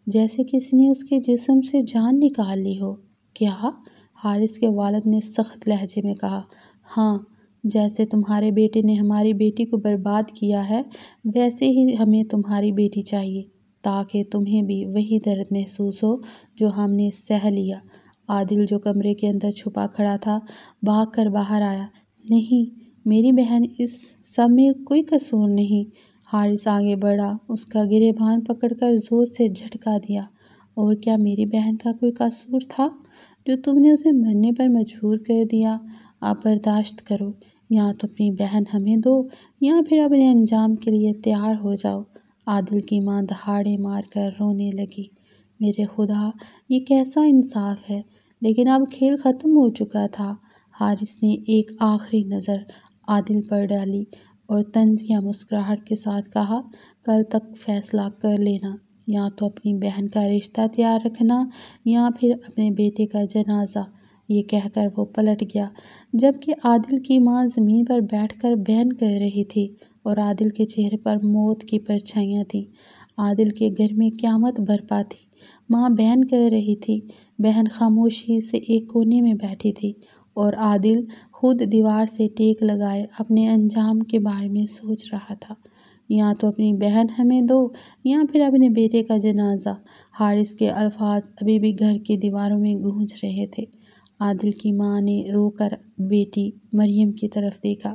جیسے کسی نے اس کے جسم سے جان نکال لی ہو۔ کیا؟ حارث کے والد نے سخت لہجے میں کہا۔ ہاں، جیسے تمہارے بیٹے نے ہماری بیٹی کو برباد کیا ہے، ویسے ہی ہمیں تمہاری بیٹی چاہیے، تاکہ تمہیں بھی وہی درد محسوس ہو جو ہم نے سہ لیا۔ عادل، جو کمرے کے اندر چھپا کھڑا تھا، بھاگ کر باہر آیا۔ نہیں، میری بہن اس سب میں کوئی قصور نہیں۔ حارث آگے بڑھا، اس کا گریبان پکڑ کر زور سے جھٹکا دیا۔ اور کیا میری بہن کا کوئی قصور تھا جو تم نے اسے مرنے پر مجبور کر دیا؟ اب برداشت کرو، یا تو اپنی بہن ہمیں دو، یا پھر اپنے انجام کے لیے تیار ہو جاؤ۔ عادل کی ماں دہاڑے مار کر رونے لگی۔ میرے خدا، یہ کیسا انصاف ہے! لیکن اب کھیل ختم ہو چکا تھا۔ حارث نے ایک آخری نظر عادل پر ڈالی اور طنزیہ مسکراہٹ کے ساتھ کہا، کل تک فیصلہ کر لینا، یا تو اپنی بہن کا رشتہ تیار رکھنا، یا پھر اپنے بیٹے کا جنازہ۔ یہ کہہ کر وہ پلٹ گیا، جبکہ عادل کی ماں زمین پر بیٹھ کر بہن کر رہی تھی، اور عادل کے چہرے پر موت کی پرچھائیاں تھیں۔ عادل کے گھر میں قیامت برپا تھی۔ ماں بہن کر رہی تھی، بہن خاموشی سے ایک کونے میں بیٹھی تھی، اور عادل خود دیوار سے ٹیک لگائے اپنے انجام کے بارے میں سوچ رہا تھا۔ یا تو اپنی بہن ہمیں دو، یا پھر اپنے بیٹے کا جنازہ۔ حارث کے الفاظ ابھی بھی گھر کی دیواروں میں گونج رہے تھے۔ عادل کی ماں نے رو کر بیٹی مریم کی طرف دیکھا۔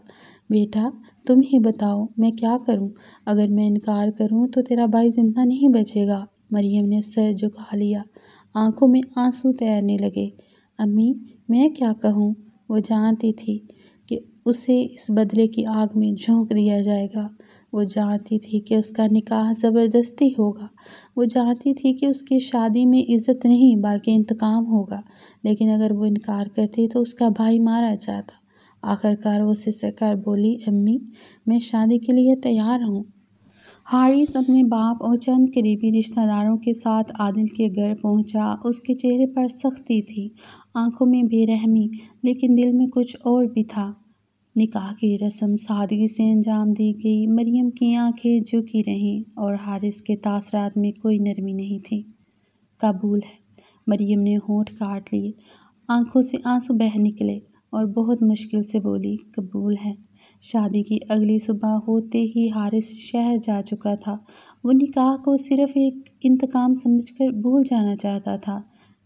بیٹا، تم ہی بتاؤ، میں کیا کروں؟ اگر میں انکار کروں تو تیرا بھائی زندہ نہیں بچے گا۔ مریم نے سر جھکا لیا، آنکھوں میں آنسو تیرنے لگے۔ امی، میں کیا کہوں؟ وہ جانتی تھی کہ اسے اس بدلے کی آگ میں جھونک دیا جائے گا۔ وہ جانتی تھی کہ اس کا نکاح زبردستی ہوگا، وہ جانتی تھی کہ اس کی شادی میں عزت نہیں بلکہ انتقام ہوگا، لیکن اگر وہ انکار کرتی تو اس کا بھائی مارا جاتا۔ آخرکار وہ سسک کر بولی، امی، میں شادی کے لیے تیار ہوں۔ حارث اپنے باپ اور چند قریبی رشتہ داروں کے ساتھ عادل کے گھر پہنچا۔ اس کے چہرے پر سختی تھی، آنکھوں میں بے رحمی، لیکن دل میں کچھ اور بھی تھا۔ نکاح کی رسم سادگی سے انجام دی گئی۔ مریم کی آنکھیں جھکی رہیں اور حارث کے تاثرات میں کوئی نرمی نہیں تھی۔ قبول ہے، مریم نے ہونٹ کاٹ لیے، آنکھوں سے آنسو بہہ نکلے اور بہت مشکل سے بولی، قبول ہے۔ شادی کی اگلی صبح ہوتے ہی حارث شہر جا چکا تھا۔ وہ نکاح کو صرف ایک انتقام سمجھ کر بھول جانا چاہتا تھا۔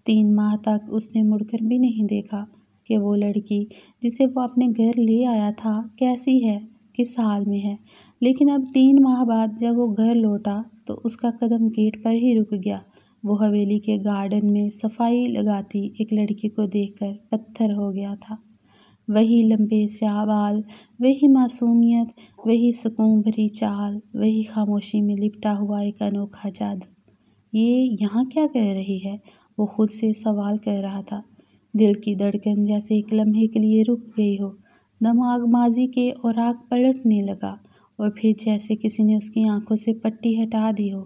3 ماہ تک اس نے مڑ کر بھی نہیں دیکھا کہ وہ لڑکی جسے وہ اپنے گھر لے آیا تھا کیسی ہے، کس حال میں ہے، لیکن اب 3 ماہ بعد جب وہ گھر لوٹا تو اس کا قدم گیٹ پر ہی رک گیا۔ وہ حویلی کے گارڈن میں صفائی لگاتی ایک لڑکی کو دیکھ کر پتھر ہو گیا تھا۔ وہی لمبے سیاہ بال، وہی معصومیت، وہی سکون بھری چال، وہی خاموشی میں لپٹا ہوا ایک انوکھا جادو۔ یہ یہاں کیا کر رہی ہے؟ وہ خود سے سوال کر رہا تھا۔ دل کی دھڑکن جیسے ایک لمحے کے لیے رک گئی ہو، دماغ ماضی کے اوراق پلٹنے لگا، اور پھر جیسے کسی نے اس کی آنکھوں سے پٹی ہٹا دی ہو۔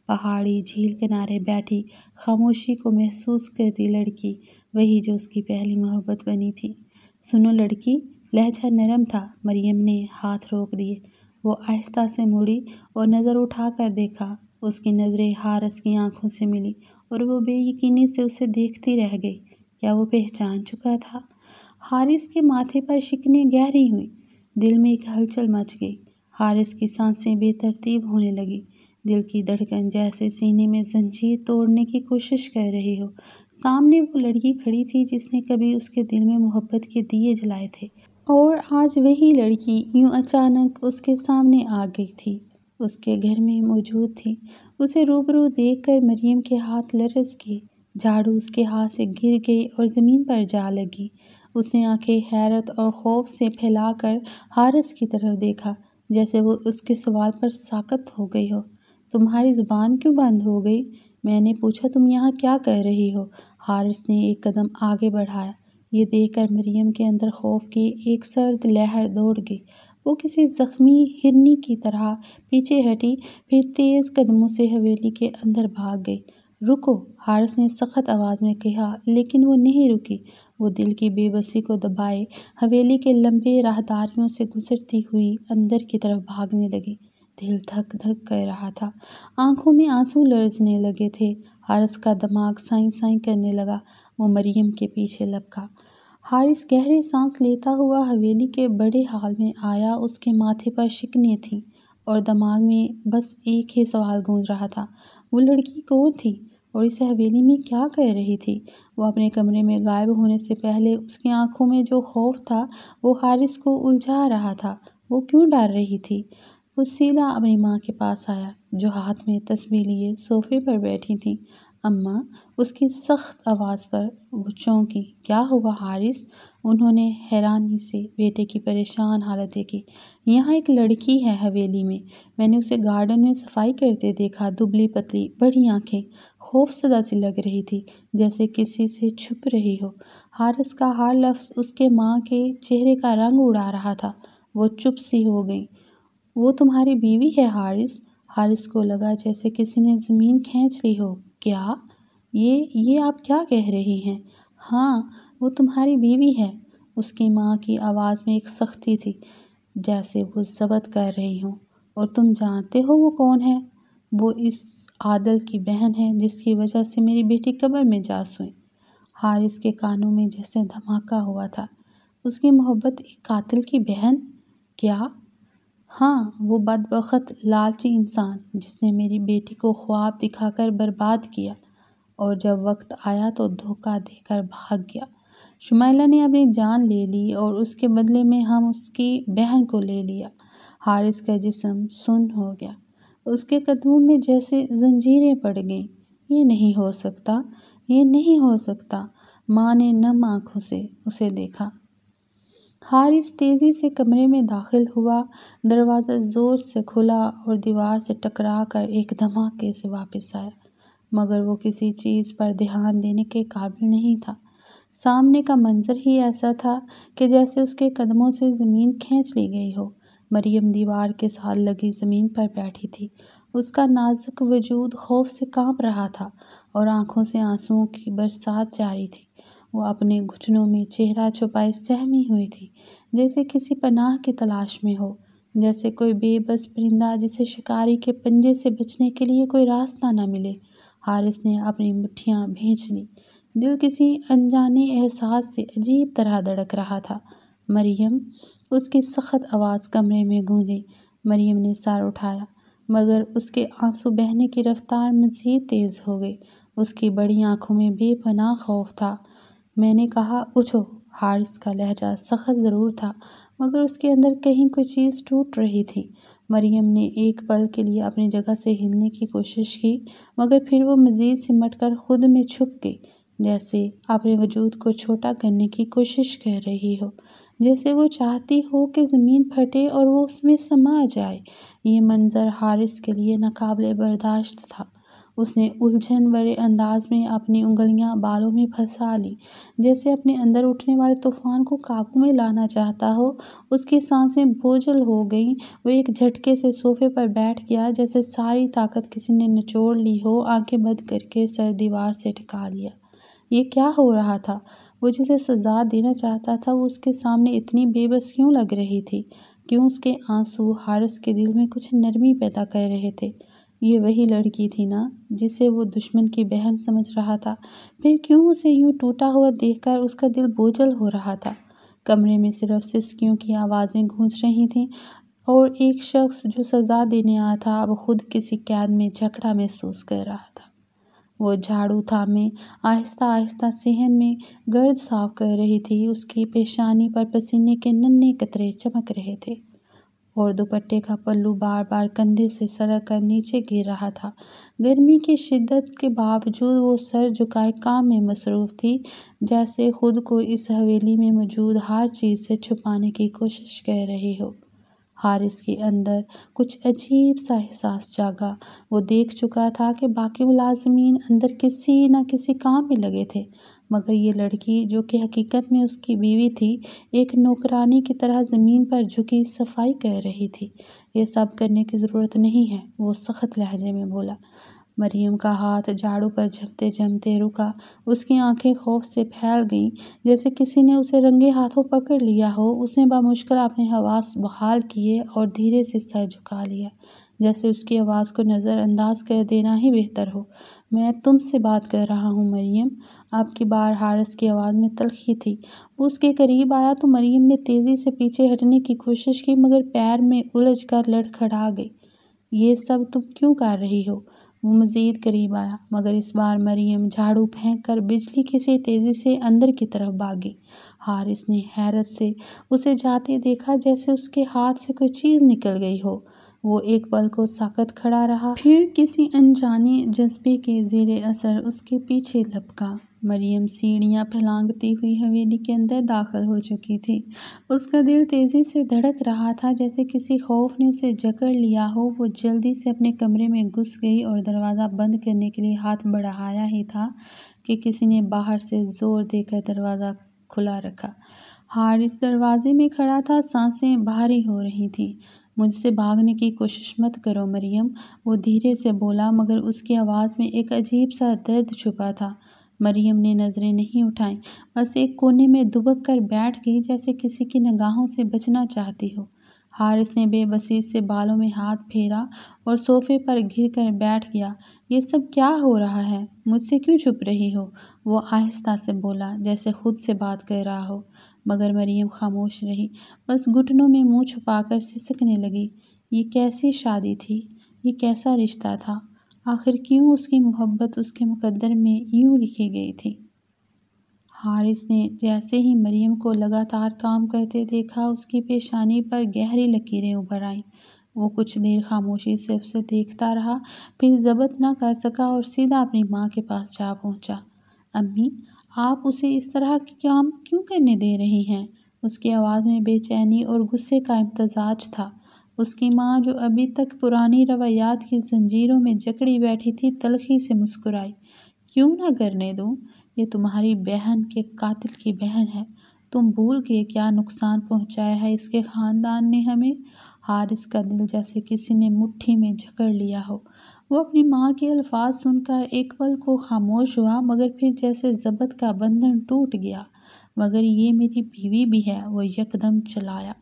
پہاڑی جھیل کنارے بیٹھی خاموشی کو محسوس کرتی لڑکی، وہی جو اس کی پہلی محبت بنی تھی۔ سنو لڑکی، لہجہ نرم تھا۔ مریم نے ہاتھ روک دیے۔ وہ آہستہ سے مڑی اور نظر اٹھا کر دیکھا۔ اس کی نظریں حارث کی آنکھوں سے ملی اور وہ بے یقینی سے اسے دیکھتی رہ گئی۔ کیا وہ پہچان چکا تھا؟ حارث کے ماتھے پر شکنیں گہری ہوئیں، دل میں ایک ہلچل مچ گئی۔ حارث کی سانسیں بے ترتیب ہونے لگی، دل کی دھڑکن جیسے سینے میں زنجیر توڑنے کی کوشش کر رہی ہو۔ سامنے وہ لڑکی کھڑی تھی جس نے کبھی اس کے دل میں محبت کے دیے جلائے تھے، اور آج وہی لڑکی یوں اچانک اس کے سامنے آ گئی تھی، اس کے گھر میں موجود تھی۔ اسے روبرو دیکھ کر مریم کے ہاتھ لرز گئے، جھاڑو اس کے ہاتھ سے گر گئی اور زمین پر جا لگی۔ اس نے آنکھیں حیرت اور خوف سے پھیلا کر حارث کی طرف دیکھا، جیسے وہ اس کے سوال پر ساکت ہو گئی ہو۔ تمہاری زبان کیوں بند ہو گئی؟ میں نے پوچھا، تم یہاں کیا کر رہی ہو؟ حارث نے ایک قدم آگے بڑھایا۔ یہ دیکھ کر مریم کے اندر خوف کی ایک سرد لہر دوڑ گئی۔ وہ کسی زخمی ہرنی کی طرح پیچھے ہٹی، پھر تیز قدموں سے حویلی کے اندر بھاگ گئی۔ رکو، حارث نے سخت آواز میں کہا، لیکن وہ نہیں رکی۔ وہ دل کی بے بسی کو دبائے حویلی کے لمبے راہداریوں سے گزرتی ہوئی اندر کی طرف بھاگنے لگی۔ دل دھک دھک کر رہا تھا، آنکھوں میں آنسو لرزنے لگے تھے۔ حارث کا دماغ سائیں سائیں کرنے لگا۔ وہ مریم کے پیچھے لپکا۔ حارث گہری سانس لیتا ہوا حویلی کے بڑے ہال میں آیا۔ اس کے ماتھے پر شکنیں تھیں اور دماغ میں بس ایک ہی سوال گونج رہا تھا، وہ لڑکی کون تھی اور اس حویلی میں کیا کر رہی تھی؟ وہ اپنے کمرے میں غائب ہونے سے پہلے اس کی آنکھوں میں جو خوف تھا وہ حارث کو الجھا رہا تھا۔ وہ کیوں ڈر رہی تھی؟ وہ سیدھا اپنی ماں کے پاس آیا، جو ہاتھ میں تسبیح لیے صوفے پر بیٹھی تھیں۔ اماں، اس کی سخت آواز پر وہ چونکی۔ کیا ہوا حارث؟ انہوں نے حیرانی سے بیٹے کی پریشان حالت دیکھی۔ یہاں ایک لڑکی ہے حویلی میں نے اسے گارڈن میں صفائی کرتے دیکھا، دبلی پتلی، بڑی آنکھیں، خوف زدہ سی لگ رہی تھی، جیسے کسی سے چھپ رہی ہو۔ حارث کا ہر لفظ اس کے ماں کے چہرے کا رنگ اڑا رہا تھا۔ وہ چپ سی ہو گئی۔ وہ تمہاری بیوی ہے حارث؟ حارث کو لگا جیسے کسی نے زمین کھینچ لی ہو۔ کیا؟ یہ آپ کیا کہہ رہی ہیں؟ ہاں، وہ تمہاری بیوی ہے۔ اس کی ماں کی آواز میں ایک سختی تھی، جیسے وہ ضبط کر رہی ہوں۔ اور تم جانتے ہو وہ کون ہے؟ وہ اس عادل کی بہن ہے جس کی وجہ سے میری بیٹی قبر میں جا سوئی۔ حارث کے کانوں میں جیسے دھماکہ ہوا تھا۔ اس کی محبت ایک قاتل کی بہن؟ کیا؟ ہاں، وہ بدبخت لالچی انسان جس نے میری بیٹی کو خواب دکھا کر برباد کیا، اور جب وقت آیا تو دھوکہ دے کر بھاگ گیا۔ شمائلہ نے اپنی جان لے لی اور اس کے بدلے میں ہم اس کی بہن کو لے لیا۔ حارث کا جسم سن ہو گیا، اس کے قدموں میں جیسے زنجیریں پڑ گئیں۔ یہ نہیں ہو سکتا، یہ نہیں ہو سکتا۔ ماں نے نم آنکھوں سے اسے دیکھا۔ حارث تیزی سے کمرے میں داخل ہوا، دروازہ زور سے کھلا اور دیوار سے ٹکرا کر ایک دھماکے سے واپس آیا، مگر وہ کسی چیز پر دھیان دینے کے قابل نہیں تھا۔ سامنے کا منظر ہی ایسا تھا کہ جیسے اس کے قدموں سے زمین کھینچ لی گئی ہو۔ مریم دیوار کے ساتھ لگی زمین پر بیٹھی تھی، اس کا نازک وجود خوف سے کانپ رہا تھا اور آنکھوں سے آنسوؤں کی برسات جاری تھی۔ وہ اپنے گھٹنوں میں چہرہ چھپائے سہمی ہوئی تھی، جیسے کسی پناہ کی تلاش میں ہو، جیسے کوئی بے بس پرندہ جسے شکاری کے پنجے سے بچنے کے لیے کوئی راستہ نہ ملے۔ حارث نے اپنی مٹھیاں بھینچ لیں، دل کسی انجانے احساس سے عجیب طرح دھڑک رہا تھا۔ مریم، اس کی سخت آواز کمرے میں گونجی۔ مریم نے سر اٹھایا، مگر اس کے آنسو بہنے کی رفتار مزید تیز ہو گئی۔ اس کی بڑی آنکھوں میں بے پناہ خوف تھا۔ میں نے کہا اٹھو۔ حارث کا لہجہ سخت ضرور تھا، مگر اس کے اندر کہیں کوئی چیز ٹوٹ رہی تھی۔ مریم نے ایک پل کے لیے اپنی جگہ سے ہلنے کی کوشش کی، مگر پھر وہ مزید سمٹ کر خود میں چھپ گئی، جیسے اپنے وجود کو چھوٹا کرنے کی کوشش کر رہی ہو، جیسے وہ چاہتی ہو کہ زمین پھٹے اور وہ اس میں سما جائے۔ یہ منظر حارث کے لیے ناقابل برداشت تھا۔ اس نے الجھن بھرے انداز میں اپنی انگلیاں بالوں میں پھنسا لیں، جیسے اپنے اندر اٹھنے والے طوفان کو قابو میں لانا چاہتا ہو۔ اس کی سانسیں بوجھل ہو گئیں، وہ ایک جھٹکے سے صوفے پر بیٹھ گیا، جیسے ساری طاقت کسی نے نچوڑ لی ہو۔ آنکھیں بند کر کے سر دیوار سے ٹکا لیا۔ یہ کیا ہو رہا تھا؟ وہ جسے سزا دینا چاہتا تھا، وہ اس کے سامنے اتنی بے بس کیوں لگ رہی تھی؟ کیوں اس کے آنسو حارث کے دل میں کچھ نرمی پیدا کر رہے تھے؟ یہ وہی لڑکی تھی نا، جسے وہ دشمن کی بہن سمجھ رہا تھا؟ پھر کیوں اسے یوں ٹوٹا ہوا دیکھ کر اس کا دل بوجھل ہو رہا تھا؟ کمرے میں صرف سسکیوں کی آوازیں گونج رہی تھیں، اور ایک شخص جو سزا دینے آیا تھا اب خود کسی قید میں جکڑا محسوس کر رہا تھا۔ وہ جھاڑو تھامے آہستہ آہستہ صحن میں گرد صاف کر رہی تھی۔ اس کی پیشانی پر پسینے کے ننھے قطرے چمک رہے تھے، اور دوپٹے کا پلو بار بار کندھے سے سرک کر نیچے گر رہا تھا۔ گرمی کی شدت کے باوجود وہ سر جھکائے کام میں مصروف تھی، جیسے خود کو اس حویلی میں موجود ہر چیز سے چھپانے کی کوشش کر رہی ہو۔ حارث کے اندر کچھ عجیب سا احساس جاگا۔ وہ دیکھ چکا تھا کہ باقی ملازمین اندر کسی نہ کسی کام میں لگے تھے، مگر یہ لڑکی، جو کہ حقیقت میں اس کی بیوی تھی، ایک نوکرانی کی طرح زمین پر جھکی صفائی کر رہی تھی۔ یہ سب کرنے کی ضرورت نہیں ہے، وہ سخت لہجے میں بولا۔ مریم کا ہاتھ جھاڑو پر جھپتے جھپتے رکا۔ اس کی آنکھیں خوف سے پھیل گئیں، جیسے کسی نے اسے رنگے ہاتھوں پکڑ لیا ہو۔ اس نے بمشکل اپنے حواس بحال کیے اور دھیرے سے سر جھکا لیا، جیسے اس کی آواز کو نظر انداز کر دینا ہی بہتر ہو۔ میں تم سے بات کر رہا ہوں مریم۔ اب کی بار حارث کی آواز میں تلخی تھی۔ وہ اس کے قریب آیا تو مریم نے تیزی سے پیچھے ہٹنے کی کوشش کی، مگر پیر میں الجھ کر لڑکھڑا گئی۔ یہ سب تم کیوں کر رہی ہو؟ وہ مزید قریب آیا، مگر اس بار مریم جھاڑو پھینک کر بجلی کی سی تیزی سے اندر کی طرف بھاگی۔ حارث نے حیرت سے اسے جاتے دیکھا، جیسے اس کے ہاتھ سے کوئی چیز نکل گئی ہو۔ وہ ایک پل کو ساکت کھڑا رہا، پھر کسی انجانے جذبے کے زیر اثر اس کے پیچھے لپکا۔ مریم سیڑھیاں پھلانگتی ہوئی حویلی کے اندر داخل ہو چکی تھی۔ اس کا دل تیزی سے دھڑک رہا تھا، جیسے کسی خوف نے اسے جکڑ لیا ہو۔ وہ جلدی سے اپنے کمرے میں گھس گئی اور دروازہ بند کرنے کے لیے ہاتھ بڑھایا ہی تھا کہ کسی نے باہر سے زور دے کر دروازہ کھلا رکھا۔ حارث دروازے میں کھڑا تھا، سانسیں بھاری ہو رہی تھیں۔ مجھ سے بھاگنے کی کوشش مت کرو مریم، وہ دھیرے سے بولا، مگر اس کی آواز میں ایک عجیب سا درد چھپا تھا۔ مریم نے نظریں نہیں اٹھائیں، بس ایک کونے میں دبک کر بیٹھ گئی، جیسے کسی کی نگاہوں سے بچنا چاہتی ہو۔ حارث نے بے بسی سے بالوں میں ہاتھ پھیرا اور صوفے پر گر کر بیٹھ گیا۔ یہ سب کیا ہو رہا ہے؟ مجھ سے کیوں چھپ رہی ہو؟ وہ آہستہ سے بولا، جیسے خود سے بات کر رہا ہو، مگر مریم خاموش رہی، بس گھٹنوں میں منہ چھپا کر سسکنے لگی۔ یہ کیسی شادی تھی؟ یہ کیسا رشتہ تھا؟ آخر کیوں اس کی محبت اس کے مقدر میں یوں لکھی گئی تھی؟ حارث نے جیسے ہی مریم کو لگاتار کام کرتے دیکھا، اس کی پیشانی پر گہری لکیریں ابھر آئیں۔ وہ کچھ دیر خاموشی سے اسے دیکھتا رہا، پھر ضبط نہ کر سکا اور سیدھا اپنی ماں کے پاس جا پہنچا۔ امی، آپ اسے اس طرح کے کام کیوں کرنے دے رہی ہیں؟ اس کی آواز میں بے چینی اور غصے کا امتزاج تھا۔ اس کی ماں جو ابھی تک پرانی روایات کی زنجیروں میں جکڑی بیٹھی تھی تلخی سے مسکرائی۔ کیوں نہ کرنے دوں؟ یہ تمہاری بہن کے قاتل کی بہن ہے۔ تم بھول گئے کیا نقصان پہنچایا ہے اس کے خاندان نے ہمیں؟ حارث کا دل جیسے کسی نے مٹھی میں جکڑ لیا ہو۔ وہ اپنی ماں کے الفاظ سن کر ایک پل کو خاموش ہوا، مگر پھر جیسے ضبط کا بندھن ٹوٹ گیا۔ مگر یہ میری بیوی بھی ہے، وہ یکدم چلایا۔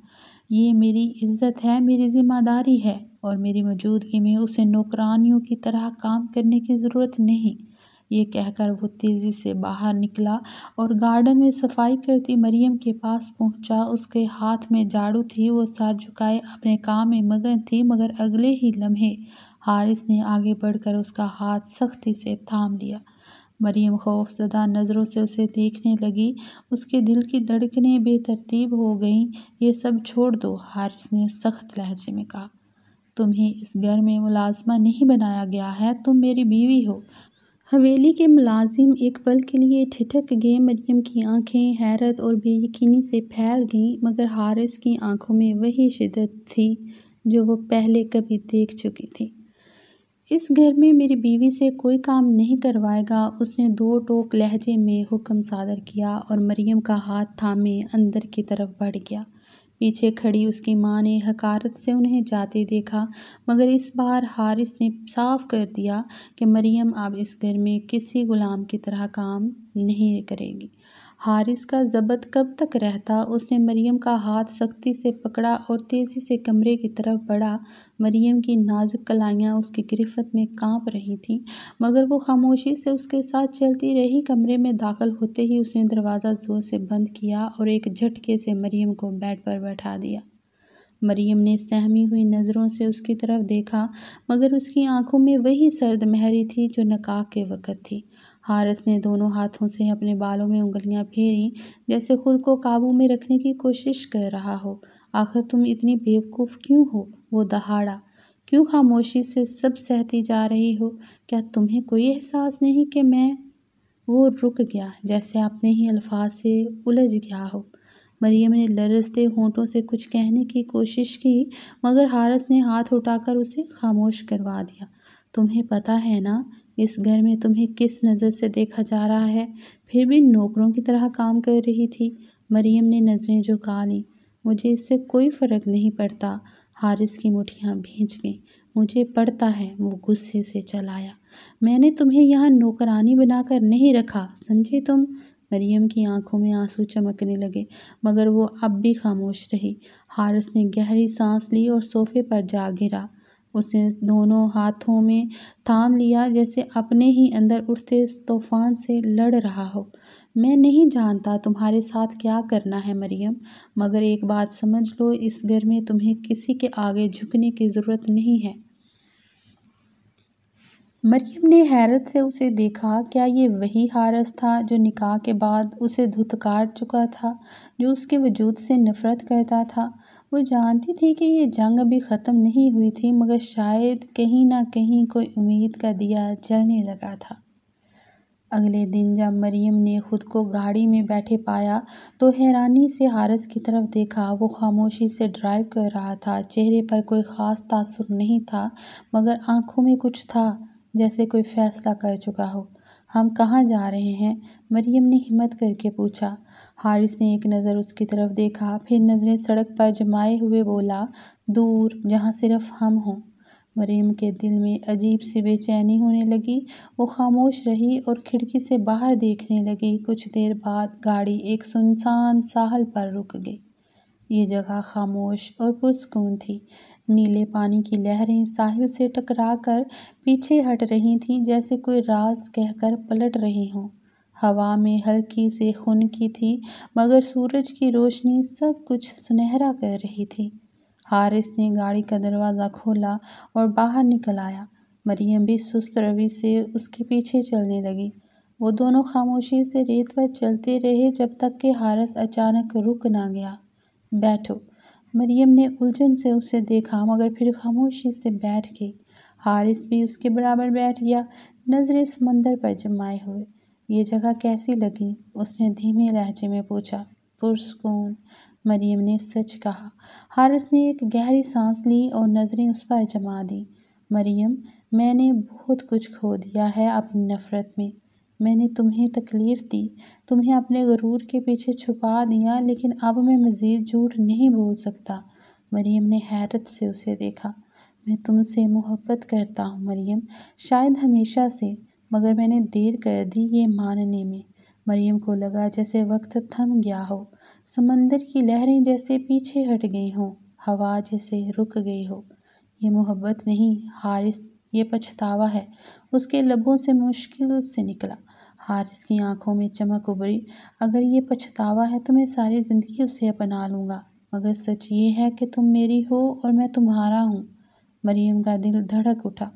یہ میری عزت ہے، میری ذمہ داری ہے، اور میری موجودگی میں اسے نوکرانیوں کی طرح کام کرنے کی ضرورت نہیں۔ یہ کہہ کر وہ تیزی سے باہر نکلا اور گارڈن میں صفائی کرتی مریم کے پاس پہنچا۔ اس کے ہاتھ میں جھاڑو تھی، وہ سر جھکائے اپنے کام میں مگن تھی، مگر اگلے ہی لمحے حارث نے آگے بڑھ کر اس کا ہاتھ سختی سے تھام لیا۔ مریم خوف زدہ نظروں سے اسے دیکھنے لگی۔ اس کے دل کی دھڑکنیں بے ترتیب ہو گئیں۔ یہ سب چھوڑ دو، حارث نے سخت لہجے میں کہا۔ تمہیں اس گھر میں ملازمہ نہیں بنایا گیا ہے، تم میری بیوی ہو۔ حویلی کے ملازم ایک پل کے لیے ٹھٹک گئے۔ مریم کی آنکھیں حیرت اور بے یقینی سے پھیل گئیں، مگر حارث کی آنکھوں میں وہی شدت تھی جو وہ پہلے کبھی دیکھ چکی تھی۔ اس گھر میں میری بیوی سے کوئی کام نہیں کروائے گا، اس نے دو ٹوک لہجے میں حکم صادر کیا اور مریم کا ہاتھ تھامے اندر کی طرف بڑھ گیا۔ پیچھے کھڑی اس کی ماں نے حقارت سے انہیں جاتے دیکھا، مگر اس بار حارث نے صاف کر دیا کہ مریم اب اس گھر میں کسی غلام کی طرح کام نہیں کرے گی۔ حارث کا ضبط کب تک رہتا؟ اس نے مریم کا ہاتھ سختی سے پکڑا اور تیزی سے کمرے کی طرف بڑھا۔ مریم کی نازک کلائیاں اس کی گرفت میں کانپ رہی تھیں، مگر وہ خاموشی سے اس کے ساتھ چلتی رہی۔ کمرے میں داخل ہوتے ہی اس نے دروازہ زور سے بند کیا اور ایک جھٹکے سے مریم کو بیڈ پر بیٹھا دیا۔ مریم نے سہمی ہوئی نظروں سے اس کی طرف دیکھا، مگر اس کی آنکھوں میں وہی سرد مہری تھی جو نکاح کے وقت تھی۔ حارث نے دونوں ہاتھوں سے اپنے بالوں میں انگلیاں پھیریں، جیسے خود کو قابو میں رکھنے کی کوشش کر رہا ہو۔ آخر تم اتنی بیوقوف کیوں ہو؟ وہ دہاڑا۔ کیوں خاموشی سے سب سہتی جا رہی ہو؟ کیا تمہیں کوئی احساس نہیں کہ میں…؟ وہ رک گیا، جیسے اپنے ہی الفاظ سے الجھ گیا ہو۔ مریم نے لرزتے ہونٹوں سے کچھ کہنے کی کوشش کی، مگر حارث نے ہاتھ اٹھا کر اسے خاموش کروا دیا۔ تمہیں پتہ ہے نا اس گھر میں تمہیں کس نظر سے دیکھا جا رہا ہے؟ پھر بھی نوکروں کی طرح کام کر رہی تھی۔ مریم نے نظریں جھکا لیں۔ مجھے اس سے کوئی فرق نہیں پڑتا۔ حارث کی مٹھیاں بھیج گئیں۔ مجھے پڑتا ہے، وہ غصے سے چلایا۔ میں نے تمہیں یہاں نوکرانی بنا کر نہیں رکھا، سمجھے تم؟ مریم کی آنکھوں میں آنسو چمکنے لگے، مگر وہ اب بھی خاموش رہی۔ حارث نے گہری سانس لی اور صوفے پر جا گرا۔ اس نے دونوں ہاتھوں میں تھام لیا، جیسے اپنے ہی اندر اٹھتے طوفان سے لڑ رہا ہو۔ میں نہیں جانتا تمہارے ساتھ کیا کرنا ہے مریم، مگر ایک بات سمجھ لو، اس گھر میں تمہیں کسی کے آگے جھکنے کی ضرورت نہیں ہے۔ مریم نے حیرت سے اسے دیکھا۔ کیا یہ وہی حارث تھا جو نکاح کے بعد اسے دھتکار چکا تھا، جو اس کے وجود سے نفرت کرتا تھا؟ وہ جانتی تھی کہ یہ جنگ ابھی ختم نہیں ہوئی تھی، مگر شاید کہیں نہ کہیں کوئی امید کا دیا جلنے لگا تھا۔ اگلے دن جب مریم نے خود کو گاڑی میں بیٹھے پایا تو حیرانی سے حارث کی طرف دیکھا۔ وہ خاموشی سے ڈرائیو کر رہا تھا۔ چہرے پر کوئی خاص تاثر نہیں تھا، مگر آنکھوں میں کچھ تھا، جیسے کوئی فیصلہ کر چکا ہو۔ ہم کہاں جا رہے ہیں؟ مریم نے ہمت کر کے پوچھا۔ حارث نے ایک نظر اس کی طرف دیکھا، پھر نظریں سڑک پر جمائے ہوئے بولا، دور، جہاں صرف ہم ہوں۔ مریم کے دل میں عجیب سی بے چینی ہونے لگی۔ وہ خاموش رہی اور کھڑکی سے باہر دیکھنے لگی۔ کچھ دیر بعد گاڑی ایک سنسان ساحل پر رک گئی۔ یہ جگہ خاموش اور پرسکون تھی۔ نیلے پانی کی لہریں ساحل سے ٹکرا کر پیچھے ہٹ رہی تھیں، جیسے کوئی راز کہہ کر پلٹ رہی ہوں۔ ہوا میں ہلکی سی خنکی تھی، مگر سورج کی روشنی سب کچھ سنہرا کر رہی تھی۔ حارث نے گاڑی کا دروازہ کھولا اور باہر نکل آیا۔ مریم بھی سست روی سے اس کے پیچھے چلنے لگی۔ وہ دونوں خاموشی سے ریت پر چلتے رہے جب تک کہ حارث اچانک رک نہ گیا۔ بیٹھو۔ مریم نے الجھن سے اسے دیکھا، مگر پھر خاموشی سے بیٹھ گئی۔ حارث بھی اس کے برابر بیٹھ گیا، نظریں سمندر پر جمائے ہوئے۔ یہ جگہ کیسی لگی؟ اس نے دھیمے لہجے میں پوچھا۔ پرسکون۔ مریم نے سچ کہا۔ حارث نے ایک گہری سانس لی اور نظریں اس پر جما دی۔ مریم، میں نے بہت کچھ کھو دیا ہے اپنی نفرت میں نے تمہیں تکلیف دی، تمہیں اپنے غرور کے پیچھے چھپا دیا، لیکن اب میں مزید جھوٹ نہیں بول سکتا۔ مریم نے حیرت سے اسے دیکھا۔ میں تم سے محبت کرتا ہوں مریم، شاید ہمیشہ سے، مگر میں نے دیر کر دی یہ ماننے میں۔ مریم کو لگا جیسے وقت تھم گیا ہو، سمندر کی لہریں جیسے پیچھے ہٹ گئی ہوں، ہوا جیسے رک گئی ہو۔ یہ محبت نہیں حارث، یہ پچھتاوا ہے، اس کے لبوں سے مشکل سے نکلا۔ حارث کی آنکھوں میں چمک ابھری۔ اگر یہ پچھتاوا ہے تو میں ساری زندگی اسے اپنا لوں گا، مگر سچ یہ ہے کہ تم میری ہو اور میں تمہارا ہوں۔ مریم کا دل دھڑک اٹھا۔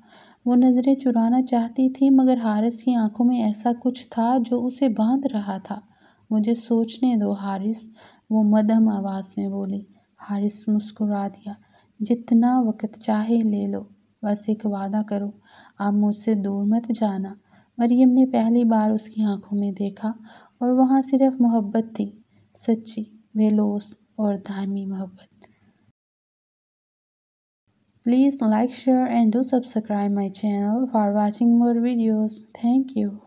وہ نظریں چرانا چاہتی تھی، مگر حارث کی آنکھوں میں ایسا کچھ تھا جو اسے باندھ رہا تھا۔ مجھے سوچنے دو حارث، وہ مدھم آواز میں بولی۔ حارث مسکرا دیا۔ جتنا وقت چاہے لے لو، بس ایک وعدہ کرو، اب مجھ سے دور مت جانا۔ مریم نے پہلی بار اس کی آنکھوں میں دیکھا اور وہاں صرف محبت تھی، سچی، بے لوث اور دائمی محبت۔ Please like, share and do subscribe my channel for watching more videos. Thank you.